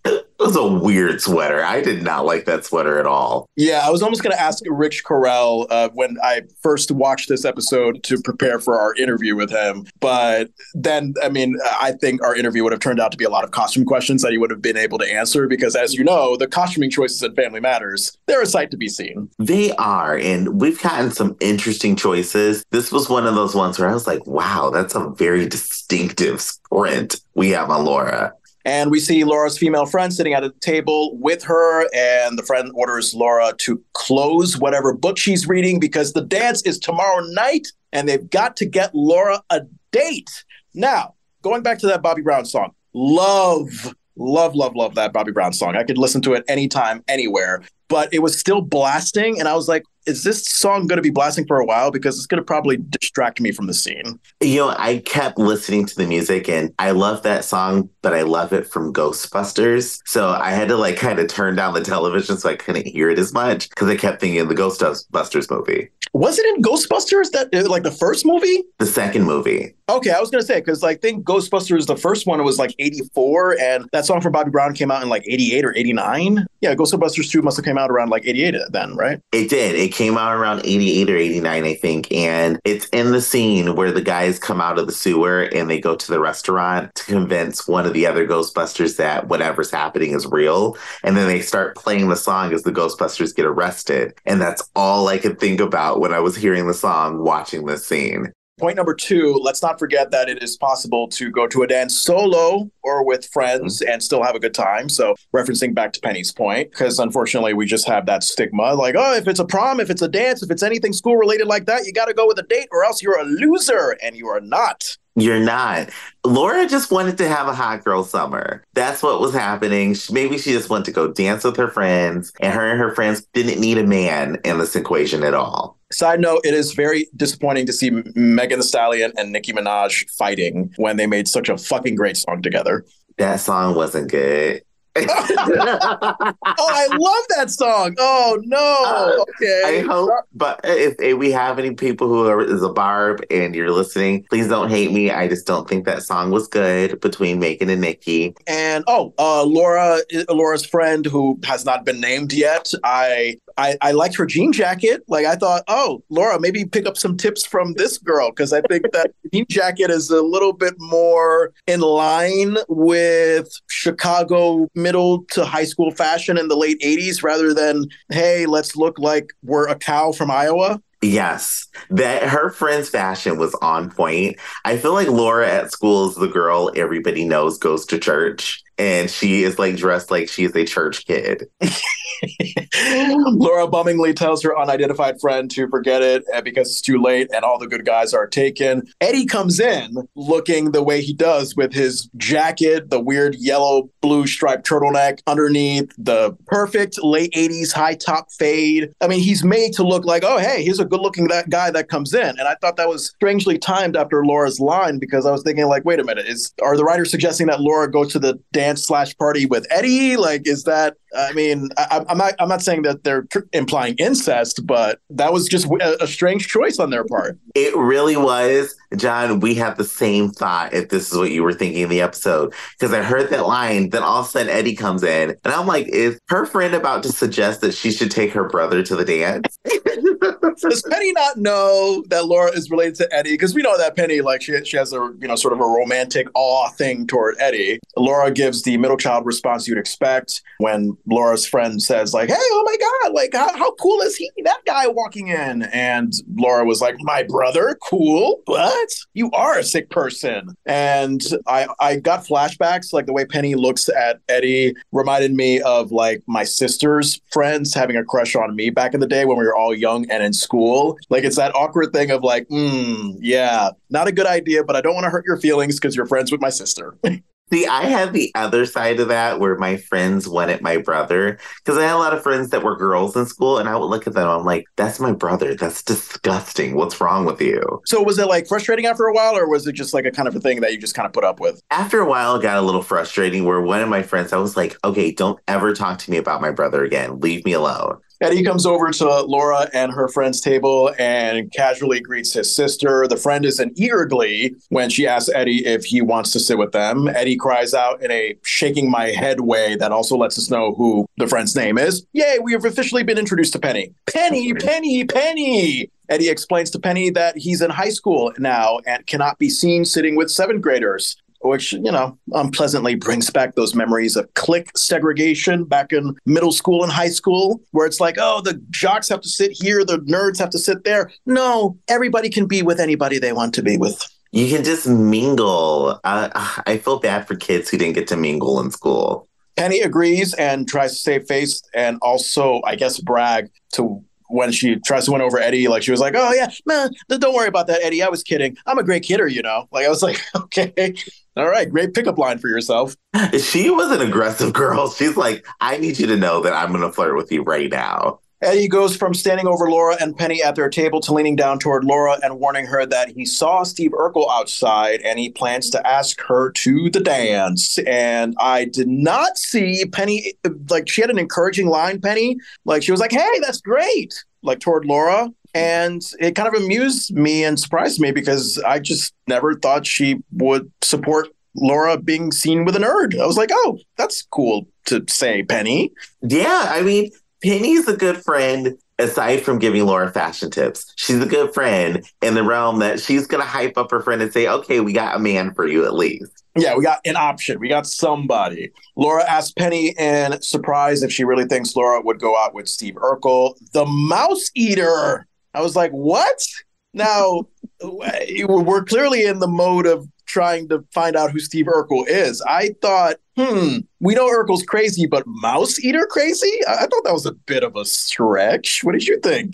It was a weird sweater. I did not like that sweater at all. Yeah, I was almost going to ask Rich Carell when I first watched this episode to prepare for our interview with him. But then, I mean, I think our interview would have turned out to be a lot of costume questions that he would have been able to answer because, as you know, the costuming choices in Family Matters, they're a sight to be seen. They are. And we've gotten some interesting choices. This was one of those ones where I was like, wow, that's a very distinctive print we have on Laura. And we see Laura's female friend sitting at a table with her, and the friend orders Laura to close whatever book she's reading because the dance is tomorrow night, and they've got to get Laura a date. Now, going back to that Bobby Brown song, love that Bobby Brown song. I could listen to it anytime, anywhere, but it was still blasting, and I was like, is this song going to be blasting for a while? Because it's going to probably distract me from the scene. You know, I kept listening to the music and I love that song, but I love it from Ghostbusters. So I had to like kind of turn down the television so I couldn't hear it as much because I kept thinking of the Ghostbusters movie. Was it in Ghostbusters, that like the first movie? The second movie. Okay, I was going to say, because I think Ghostbusters, the first one, was like 84, and that song for Bobby Brown came out in like 88 or 89. Yeah, Ghostbusters 2 must have came out around like 88 then, right? It did. It came out around 88 or 89, I think. And it's in the scene where the guys come out of the sewer and they go to the restaurant to convince one of the other Ghostbusters that whatever's happening is real. And then they start playing the song as the Ghostbusters get arrested. And that's all I could think about when I was hearing the song, watching this scene. Point number 2, let's not forget that it is possible to go to a dance solo or with friends and still have a good time. So referencing back to Penny's point, because unfortunately we just have that stigma like, oh, if it's a prom, if it's a dance, if it's anything school related like that, you got to go with a date or else you're a loser, and you are not. You're not. Laura just wanted to have a hot girl summer. That's what was happening. Maybe she just wanted to go dance with her friends, and her friends didn't need a man in this equation at all. Side note, it is very disappointing to see Megan Thee Stallion and Nicki Minaj fighting when they made such a fucking great song together. That song wasn't good. Oh, I love that song. Oh no. I Okay. hope, but if we have any people is a Barb and you're listening, please don't hate me. I just don't think that song was good between Megan and Nikki. And Laura's friend who has not been named yet. I liked her jean jacket. Like I thought, oh, Laura, maybe pick up some tips from this girl because I think that jean jacket is a little bit more in line with Chicago middle to high school fashion in the late 80s rather than, hey, let's look like we're a cow from Iowa. Yes, that her friend's fashion was on point. I feel like Laura at school is the girl everybody knows goes to church, and she is like dressed like she is a church kid. Laura bummingly tells her unidentified friend to forget it because it's too late and all the good guys are taken. Eddie comes in looking the way he does with his jacket, the weird yellow blue striped turtleneck underneath, the perfect late 80s high top fade. I mean, he's made to look like, oh, hey, here's a good looking guy that comes in. And I thought that was strangely timed after Laura's line because I was thinking like, wait a minute, are the writers suggesting that Laura go to the dance/party with Eddie? Like, is that, I mean, I'm not saying that they're implying incest, but that was just a strange choice on their part. It really was. John, we have the same thought if this is what you were thinking in the episode. Because I heard that line, then all of a sudden Eddie comes in. And I'm like, is her friend about to suggest that she should take her brother to the dance? Does Penny not know that Laura is related to Eddie? Because we know that Penny, like, she has a, sort of a romantic awe thing toward Eddie. Laura gives the middle child response you'd expect when Laura's friend says, like, hey, oh my God, like, how cool is he? That guy walking in. And Laura was like, my brother? Cool. What? You are a sick person. And I got flashbacks, like the way Penny looks at Eddie reminded me of like my sister's friends having a crush on me back in the day when we were all young and in school. Like it's that awkward thing of like, yeah, not a good idea, but I don't want to hurt your feelings because you're friends with my sister. See, I had the other side of that where my friends wanted my brother because I had a lot of friends that were girls in school and I would look at them. I'm like, that's my brother. That's disgusting. What's wrong with you? So was it like frustrating after a while or was it just like a kind of a thing that you just kind of put up with? After a while, it got a little frustrating where one of my friends, I was like, okay, don't ever talk to me about my brother again. Leave me alone. Eddie comes over to Laura and her friend's table and casually greets his sister. The friend is in eager glee when she asks Eddie if he wants to sit with them. Eddie cries out in a shaking my head way that also lets us know who the friend's name is. Yay, we have officially been introduced to Penny. Penny, Penny, Penny! Eddie explains to Penny that he's in high school now and cannot be seen sitting with seventh graders, which, unpleasantly brings back those memories of clique segregation back in middle school and high school, where it's like, oh, the jocks have to sit here, the nerds have to sit there. No, everybody can be with anybody they want to be with. You can just mingle. I feel bad for kids who didn't get to mingle in school. Penny agrees and tries to save face and also, I guess, brag to when she tries to win over Eddie. Like she was like, oh, yeah, man, don't worry about that, Eddie. I was kidding. I'm a great kidder, Like I was like, okay. All right, great pickup line for yourself. She was an aggressive girl. She's like, I need you to know that I'm going to flirt with you right now. Eddie goes from standing over Laura and Penny at their table to leaning down toward Laura and warning her that he saw Steve Urkel outside and he plans to ask her to the dance. And I did not see Penny, like she had an encouraging line, Penny. Like she was like, hey, that's great, like toward Laura. And it kind of amused me and surprised me because I just never thought she would support Laura being seen with a nerd. I was like, oh, that's cool to say, Penny. Yeah, I mean, Penny's a good friend aside from giving Laura fashion tips. She's a good friend in the realm that she's going to hype up her friend and say, okay, we got a man for you at least. Yeah, we got an option. We got somebody. Laura asked Penny in surprise if she really thinks Laura would go out with Steve Urkel, the mouse eater. I was like, what? Now, we're clearly in the mode of trying to find out who Steve Urkel is. I thought, we know Urkel's crazy, but mouse eater crazy? I thought that was a bit of a stretch. What did you think?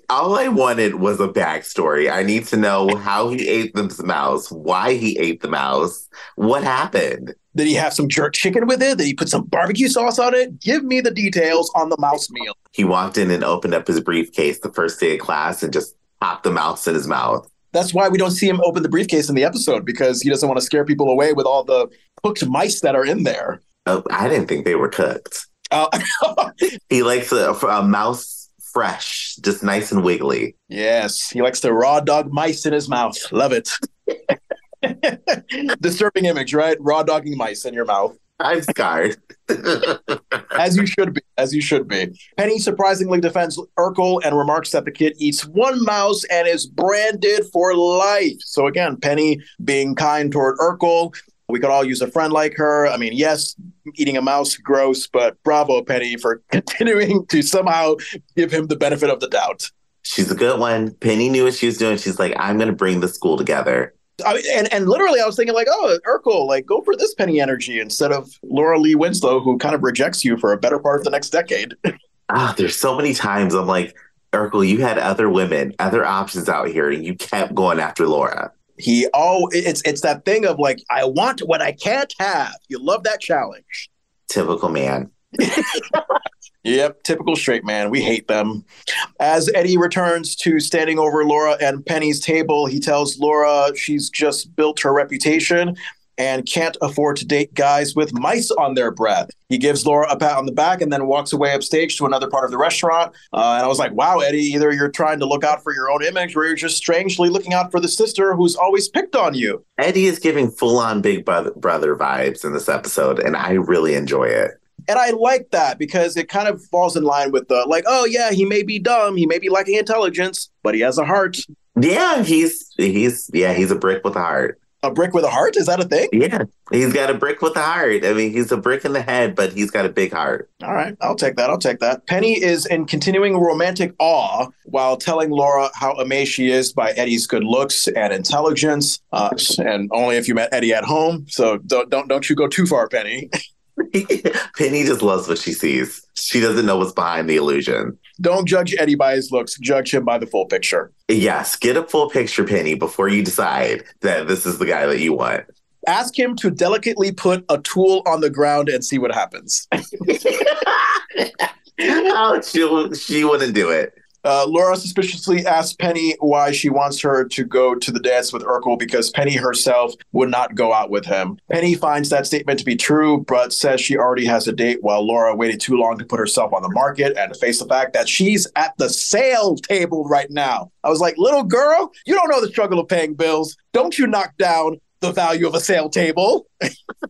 All I wanted was a backstory. I need to know how he ate the mouse, why he ate the mouse, what happened. Did he have some jerk chicken with it? Did he put some barbecue sauce on it? Give me the details on the mouse meal. He walked in and opened up his briefcase the first day of class and just popped the mouse in his mouth. That's why we don't see him open the briefcase in the episode, because he doesn't want to scare people away with all the cooked mice that are in there. Oh, I didn't think they were cooked. Uh, He likes a mouse fresh, just nice and wiggly. yes, he likes the raw dog mice in his mouth. Love it. Disturbing image, right? Raw dogging mice in your mouth. I'm scarred. As you should be. As you should be. Penny surprisingly defends Urkel and remarks that the kid eats one mouse and is branded for life. So again, Penny being kind toward Urkel. We could all use a friend like her. I mean, yes, eating a mouse, gross, but bravo, Penny, for continuing to somehow give him the benefit of the doubt. She's a good one. Penny knew what she was doing. She's like, I'm going to bring the school together. I mean, and literally, I was thinking like, oh, Urkel, like go for this Penny energy instead of Laura Lee Winslow, who kind of rejects you for a better part of the next decade. There's so many times I'm like, Urkel, you had other women, other options out here, and you kept going after Laura. It's that thing of like, I want what I can't have. You love that challenge. Typical man. Yep, typical straight man. We hate them. As Eddie returns to standing over Laura and Penny's table, he tells Laura she's just built her reputation and can't afford to date guys with mice on their breath. He gives Laura a pat on the back and then walks away upstage to another part of the restaurant. And I was like, wow, Eddie, either you're trying to look out for your own image or you're just strangely looking out for the sister who's always picked on you. Eddie is giving full-on Big Brother vibes in this episode, and I really enjoy it. And I like that because it kind of falls in line with the like, oh, yeah, he may be dumb. He may be lacking intelligence, but he has a heart. Yeah, he's a brick with a heart. A brick with a heart? Is that a thing? Yeah, he's got a brick with a heart. I mean, he's a brick in the head, but he's got a big heart. All right, I'll take that. Penny is in continuing romantic awe while telling Laura how amazed she is by Eddie's good looks and intelligence. And only if you met Eddie at home. So don't you go too far, Penny. Penny just loves what she sees. She doesn't know what's behind the illusion. Don't judge Eddie by his looks. Judge him by the full picture. Yes, get a full picture, Penny, before you decide that this is the guy that you want. Ask him to delicately put a tool on the ground and see what happens. Oh, she wouldn't do it. Laura suspiciously asks Penny why she wants her to go to the dance with Urkel because Penny herself would not go out with him. Penny finds that statement to be true, but says she already has a date while Laura waited too long to put herself on the market and to face the fact that she's at the sale table right now. I was like, little girl, you don't know the struggle of paying bills. Don't you knock down the value of a sale table.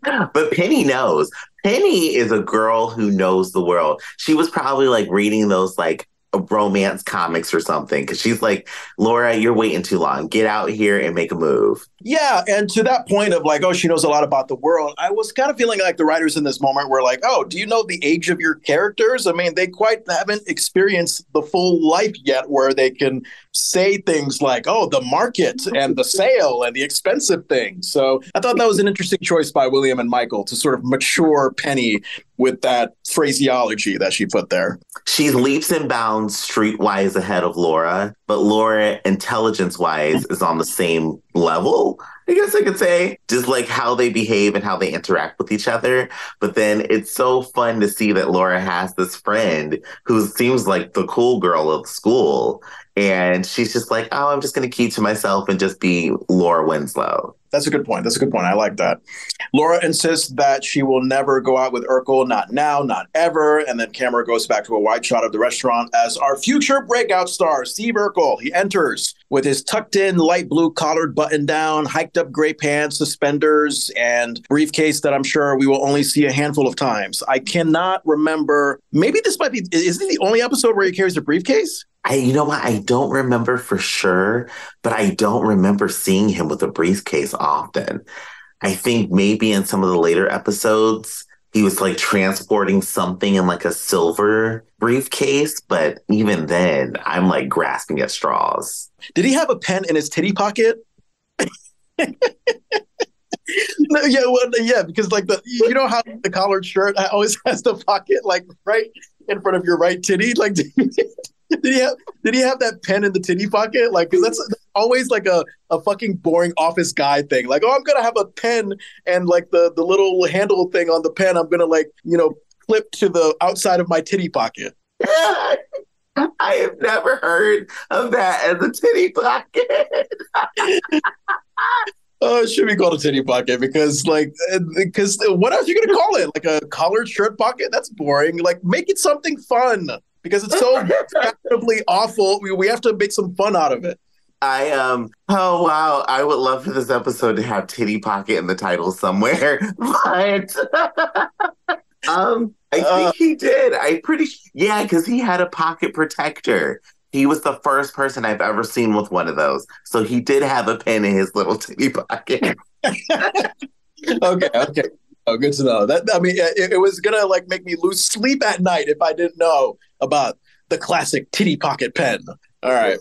But Penny knows. Penny is a girl who knows the world. She was probably like reading those like romance comics or something because she's like, Laura, you're waiting too long. Get out here and make a move. Yeah, and to that point of like, oh, she knows a lot about the world, I was kind of feeling like the writers in this moment were like, oh, do you know the age of your characters? I mean, they quite haven't experienced the full life yet where they can say things like, oh, the market and the sale and the expensive things. So I thought that was an interesting choice by William and Michael to sort of mature Penny with that phraseology that she put there. She's leaps and bounds streetwise ahead of Laura, but Laura, intelligence-wise, is on the same level, I guess I could say, just like how they behave and how they interact with each other. But then it's so fun to see that Laura has this friend who seems like the cool girl of school. And she's just like, oh, I'm just going to keep to myself and just be Laura Winslow. That's a good point. I like that. Laura insists that she will never go out with Urkel, not now, not ever. And then camera goes back to a wide shot of the restaurant as our future breakout star, Steve Urkel. He enters with his tucked in light blue collared button down, hiked up gray pants, suspenders, and briefcase that I'm sure we will only see a handful of times. I cannot remember. Maybe this might be, is it the only episode where he carries a briefcase? You know what? I don't remember for sure, but I don't remember seeing him with a briefcase often. I think maybe in some of the later episodes, he was like transporting something in like a silver briefcase. But even then, I'm like grasping at straws. Did he have a pen in his titty pocket? No, yeah, because like you know how the collared shirt always has the pocket like right in front of your right titty? Like, did he have that pen in the titty pocket? Like, because that's always like a fucking boring office guy thing. Like, oh, I'm gonna have a pen and like the little handle thing on the pen, I'm gonna like, clip to the outside of my titty pocket. I have never heard of that as a titty pocket. Oh, it should be called a titty pocket because what else are you gonna call it? Like a collared shirt pocket? That's boring. Like make it something fun because it's so fashionably awful. We have to make some fun out of it. Oh wow, I would love for this episode to have titty pocket in the title somewhere. But I think he did. Yeah, because he had a pocket protector. He was the first person I've ever seen with one of those. So he did have a pen in his little titty pocket. Okay. Oh, good to know. That I mean, it was gonna like make me lose sleep at night if I didn't know about the classic titty pocket pen. All right.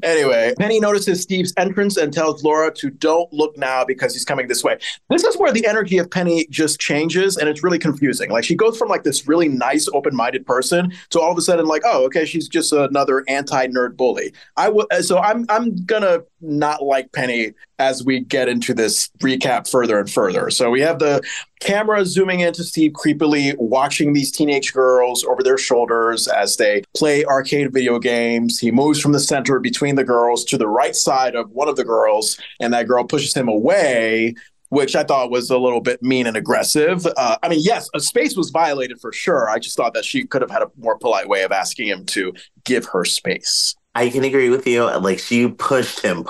Anyway, Penny notices Steve's entrance and tells Laura to don't look now because he's coming this way. This is where the energy of Penny just changes and it's really confusing. Like she goes from like this really nice, open-minded person to all of a sudden like, oh, okay, she's just another anti-nerd bully. I'm gonna not like Penny as we get into this recap further and further. So we have the camera zooming into Steve creepily watching these teenage girls over their shoulders as they play arcade video games. He moves from the center between the girls to the right side of one of the girls, and that girl pushes him away, which I thought was a little bit mean and aggressive. I mean, yes, a space was violated for sure. I just thought that she could have had a more polite way of asking him to give her space. I can agree with you. Like she pushed him.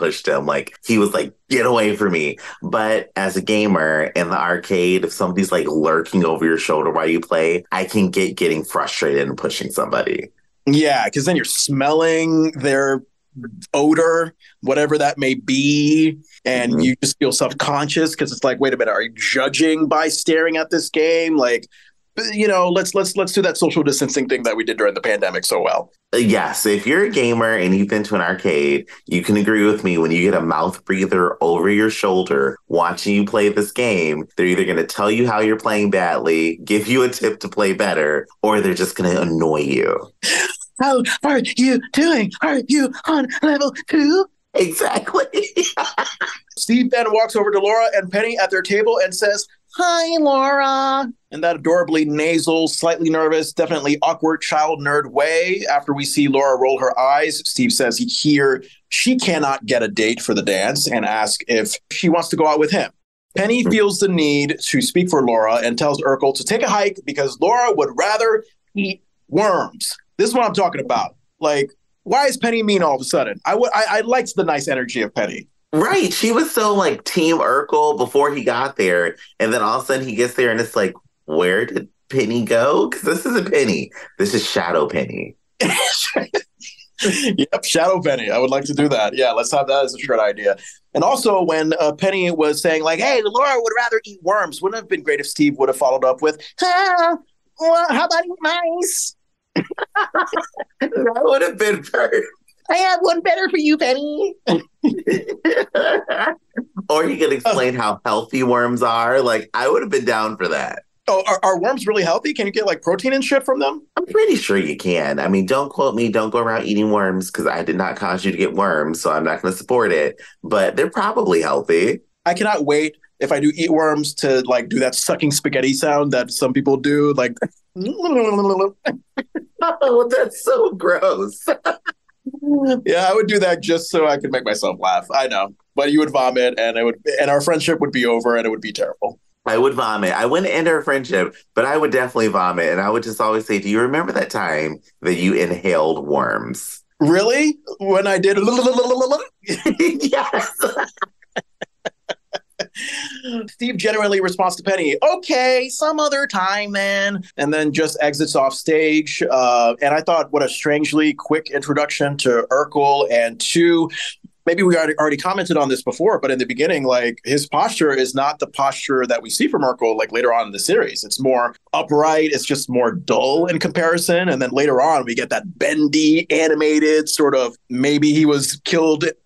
Like he was like, get away from me. But as a gamer in the arcade, if somebody's like lurking over your shoulder while you play, I can get getting frustrated and pushing somebody. Yeah, because then you're smelling their odor, whatever that may be, and you just feel self-conscious because it's like, wait a minute, are you judging by staring at this game? Like, you know, let's do that social distancing thing that we did during the pandemic so well. Yes, if you're a gamer and you've been to an arcade, you can agree with me when you get a mouth breather over your shoulder watching you play this game, they're either going to tell you how you're playing badly, give you a tip to play better, or they're just going to annoy you. How are you doing? Are you on level 2? Exactly. Steve then walks over to Laura and Penny at their table and says, "Hi, Laura," in that adorably nasal, slightly nervous, definitely awkward child nerd way. After we see Laura roll her eyes, Steve says she cannot get a date for the dance and asks if she wants to go out with him. Penny feels the need to speak for Laura and tells Urkel to take a hike because Laura would rather eat worms. This is what I'm talking about. Like, why is Penny mean all of a sudden? I liked the nice energy of Penny. Right. She was so like Team Urkel before he got there. And then all of a sudden he gets there and it's like, where did Penny go? Because this isn't Penny. This is Shadow Penny. Yep, Shadow Penny. I would like to do that. Yeah, let's have that as a shirt idea. And also when Penny was saying like, hey, Laura would rather eat worms, wouldn't it have been great if Steve would have followed up with, well, how about eat mice? That would have been perfect. I have one better for you, Penny. Or he could explain how healthy worms are. Like, I would have been down for that. Oh, are worms really healthy? Can you get like protein and shit from them? I'm pretty sure you can. I mean, don't quote me. Don't go around eating worms because I did not cause you to get worms, so I'm not going to support it. But they're probably healthy. I cannot wait if I do eat worms to like do that sucking spaghetti sound that some people do. Like, oh, that's so gross. Yeah, I would do that just so I could make myself laugh. I know, but you would vomit, and our friendship would be over, and it would be terrible. I would vomit. I wouldn't end our friendship, but I would definitely vomit, and I would just always say, "Do you remember that time that you inhaled worms?" Really? When I did? Yes. Steve genuinely responds to Penny, okay, some other time, man, and then just exits off stage. And I thought, what a strangely quick introduction to Urkel and to maybe we already commented on this before, but in the beginning, like his posture is not the posture that we see from Urkel like later on in the series. It's more upright. It's just more dull in comparison. And then later on, we get that bendy, animated sort of maybe he was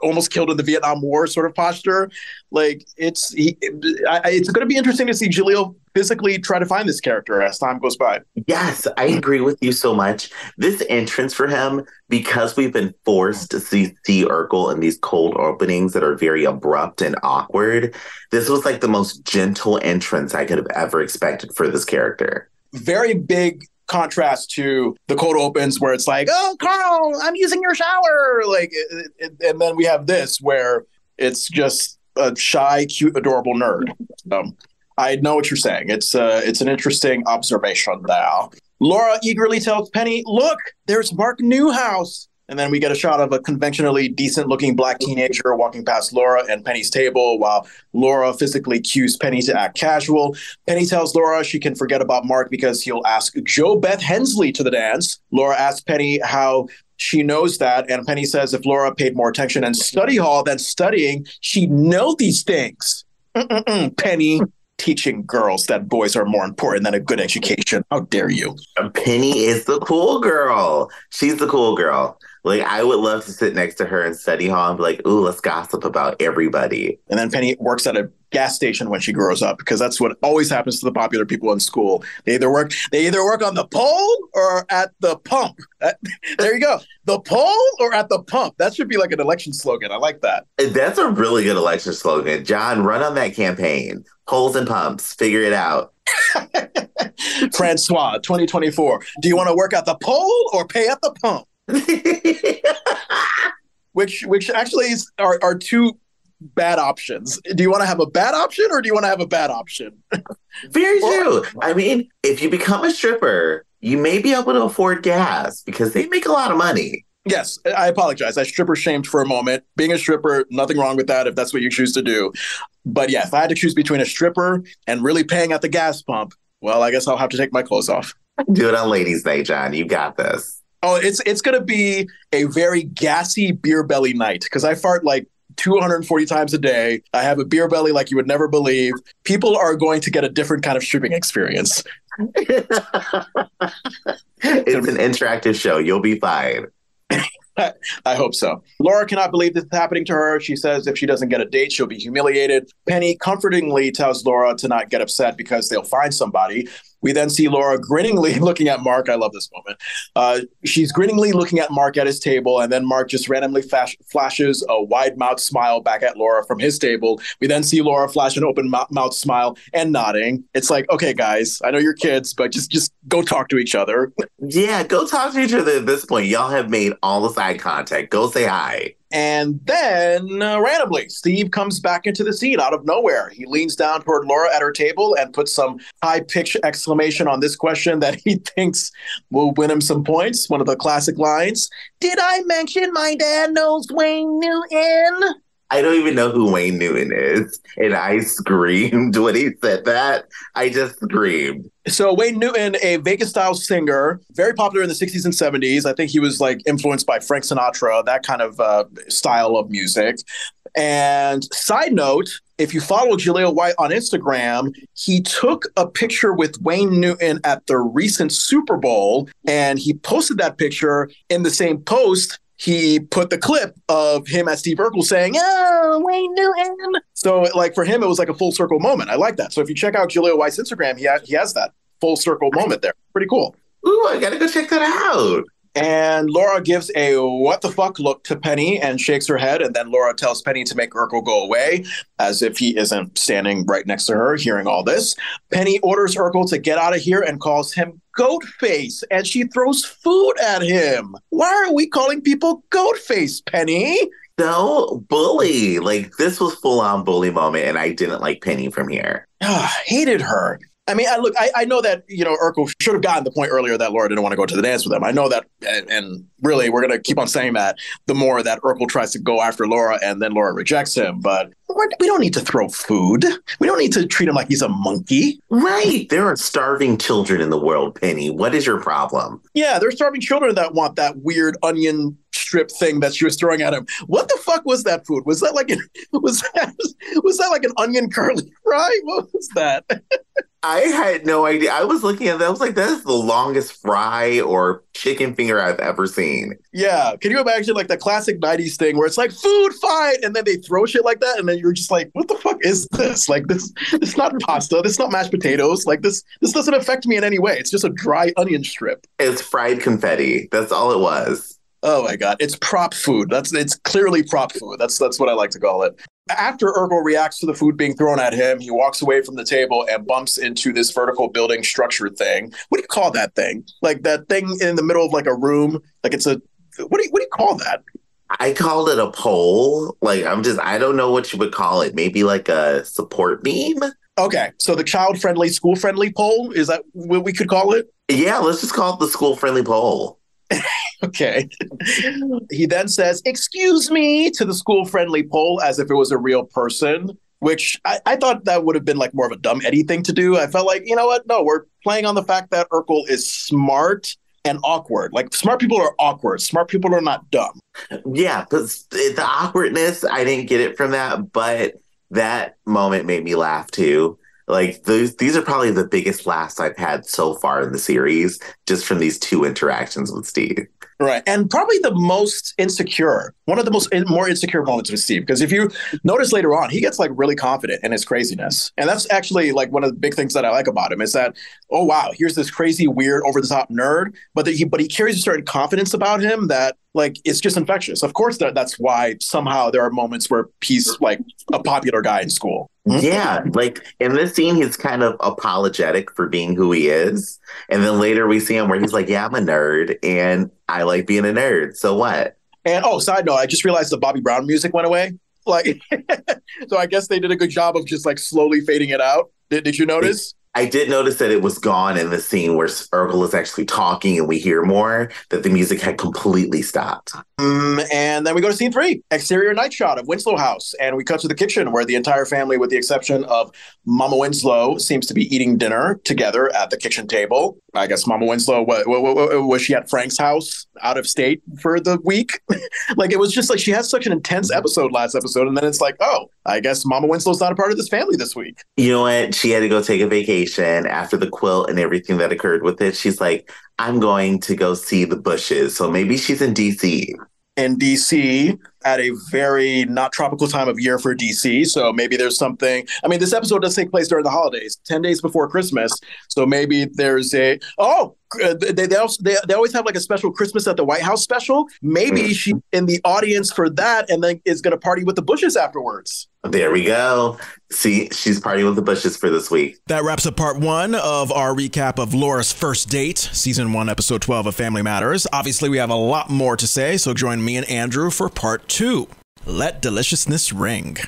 almost killed in the Vietnam War sort of posture. Like it's going to be interesting to see Jaleel physically try to find this character as time goes by. Yes, I agree with you so much. This entrance for him, because we've been forced to see Urkel in these cold openings that are very abrupt and awkward, this was like the most gentle entrance I could have ever expected for this character. Very big contrast to the cold opens where it's like, oh, Carl, I'm using your shower. Like, and then we have this where It's just a shy, cute, adorable nerd. I know what you're saying. It's an interesting observation there. Laura eagerly tells Penny, "Look, there's Mark Newhouse." And then we get a shot of a conventionally decent-looking black teenager walking past Laura and Penny's table while Laura physically cues Penny to act casual. Penny tells Laura she can forget about Mark because he'll ask Jo Beth Hensley to the dance. Laura asks Penny how she knows that, and Penny says if Laura paid more attention in study hall than studying, she'd know these things. Penny, teaching girls that boys are more important than a good education. How dare you? Penny is the cool girl. She's the cool girl. Like, I would love to sit next to her in study hall and be like, ooh, let's gossip about everybody. And then Penny works at a gas station when she grows up, because that's what always happens to the popular people in school. They either work on the pole or at the pump. There you go. The pole or at the pump. That should be like an election slogan. I like that. That's a really good election slogan. Jon, run on that campaign. Poles and pumps. Figure it out. Francois, 2024. Do you want to work at the pole or pay at the pump? which actually are two bad options. Do you want to have a bad option or do you want to have a bad option? Very true. I mean, if you become a stripper, you may be able to afford gas because they make a lot of money. Yes, I apologize. I stripper shamed for a moment. Being a stripper, nothing wrong with that if that's what you choose to do. But yeah, if I had to choose between a stripper and really paying at the gas pump, well, I guess I'll have to take my clothes off. Do it on Ladies' Night, Jon. You got this. Oh, it's going to be a very gassy beer belly night because I fart like 240 times a day. I have a beer belly like you would never believe. People are going to get a different kind of stripping experience. It's an interactive show. You'll be fine. I hope so. Laura cannot believe this is happening to her. She says if she doesn't get a date, she'll be humiliated. Penny comfortingly tells Laura to not get upset because they'll find somebody. We then see Laura grinningly looking at Mark. I love this moment. She's grinningly looking at Mark at his table, and then Mark just randomly flashes a wide-mouthed smile back at Laura from his table. We then see Laura flash an open-mouthed smile and nodding. It's like, okay, guys, I know you're kids, but just go talk to each other. Yeah, go talk to each other at this point. Y'all have made all this eye contact. Go say hi. And then randomly, Steve comes back into the scene out of nowhere. He leans down toward Laura at her table and puts some high-pitched exclamation on this question that he thinks will win him some points. One of the classic lines. Did I mention my dad knows Wayne Newton? I don't even know who Wayne Newton is. And I screamed when he said that. I just screamed. So Wayne Newton, a Vegas-style singer, very popular in the 60s and 70s. I think he was like influenced by Frank Sinatra, that kind of style of music. And side note, if you follow Jaleel White on Instagram, he took a picture with Wayne Newton at the recent Super Bowl, and he posted that picture. In the same post, he put the clip of him as Steve Urkel saying, "Oh, Wayne Newton." So like for him, it was like a full circle moment. I like that. So if you check out Jaleel White's Instagram, he has that full circle moment there. Pretty cool. Ooh, I gotta go check that out. And Laura gives a what the fuck look to Penny and shakes her head. And then Laura tells Penny to make Urkel go away, as if he isn't standing right next to her hearing all this. Penny orders Urkel to get out of here and calls him goat face, and she throws food at him. Why are we calling people goat face, Penny? So bully. Like, this was full on bully moment, and I didn't like Penny from here. Hated her. I mean, I know that, Urkel should have gotten the point earlier that Laura didn't want to go to the dance with him. I know that, and really, we're going to keep on saying that the more that Urkel tries to go after Laura and then Laura rejects him. But we don't need to throw food. We don't need to treat him like he's a monkey. Right. There are starving children in the world, Penny. What is your problem? Yeah, there's starving children that want that weird onion strip thing that she was throwing at him. What the fuck was that food? Was that like an onion curly fry? What was that? I had no idea. I was looking at that. I was like, that is the longest fry or chicken finger I've ever seen. Yeah. Can you imagine like the classic 90s thing where it's like food fight and then they throw shit like that and then you're just like, what the fuck is this? Like it's not pasta. This is not mashed potatoes. Like this doesn't affect me in any way. It's just a dry onion strip. It's fried confetti. That's all it was. Oh my God. It's prop food. It's clearly prop food. That's what I like to call it. After Urkel reacts to the food being thrown at him, he walks away from the table and bumps into this vertical building structure thing. What do you call that thing? Like that thing in the middle of like a room? Like it's what do you call that? I called it a poll. Like, I don't know what you would call it. Maybe like a support meme? Okay, so the child-friendly, school-friendly poll, is that what we could call it? Yeah, let's just call it the school-friendly poll. Okay. He then says, "Excuse me," to the school-friendly poll as if it was a real person, which I thought that would have been like more of a dumb Eddie thing to do. I felt like, you know what? No, we're playing on the fact that Urkel is smart and awkward. Like, smart people are awkward. Smart people are not dumb. Yeah, because the awkwardness, I didn't get it from that, but that moment made me laugh too. Like these are probably the biggest laughs I've had so far in the series, just from these two interactions with Steve. Right. And probably the most insecure, one of the more insecure moments with Steve. Because if you notice later on, he gets like really confident in his craziness. And that's actually like one of the big things that I like about him is that, oh, wow, here's this crazy, weird, over the top nerd. But he carries a certain confidence about him that like it's just infectious. Of course, that's why somehow there are moments where he's like a popular guy in school. Yeah, like in this scene, he's kind of apologetic for being who he is. And then later we see him where he's like, yeah, I'm a nerd and I like being a nerd. So what? And side note, I just realized the Bobby Brown music went away. Like, so I guess they did a good job of just like slowly fading it out. Did you notice? I did notice that it was gone in the scene where Urkel is actually talking and we hear more, that the music had completely stopped. And then we go to scene 3, exterior night shot of Winslow house. And we cut to the kitchen where the entire family, with the exception of Mama Winslow, seems to be eating dinner together at the kitchen table. I guess Mama Winslow, was she at Frank's house out of state for the week? Like, it was just like she had such an intense episode last episode. And then it's like, oh, I guess Mama Winslow's not a part of this family this week. You know what? She had to go take a vacation after the quilt and everything that occurred with it. She's like, I'm going to go see the bushes. So maybe she's in DC. In DC at a very not tropical time of year for DC. So maybe there's something. I mean, this episode does take place during the holidays, 10 days before Christmas. So maybe there's they always have like a special Christmas at the White House special. Maybe she's in the audience for that and then is going to party with the Bushes afterwards. There we go. See, she's partying with the Bushes for this week. That wraps up part 1 of our recap of Laura's First Date, season 1, episode 12 of Family Matters. Obviously, we have a lot more to say, so join me and Andrew for part 2. Let deliciousness ring.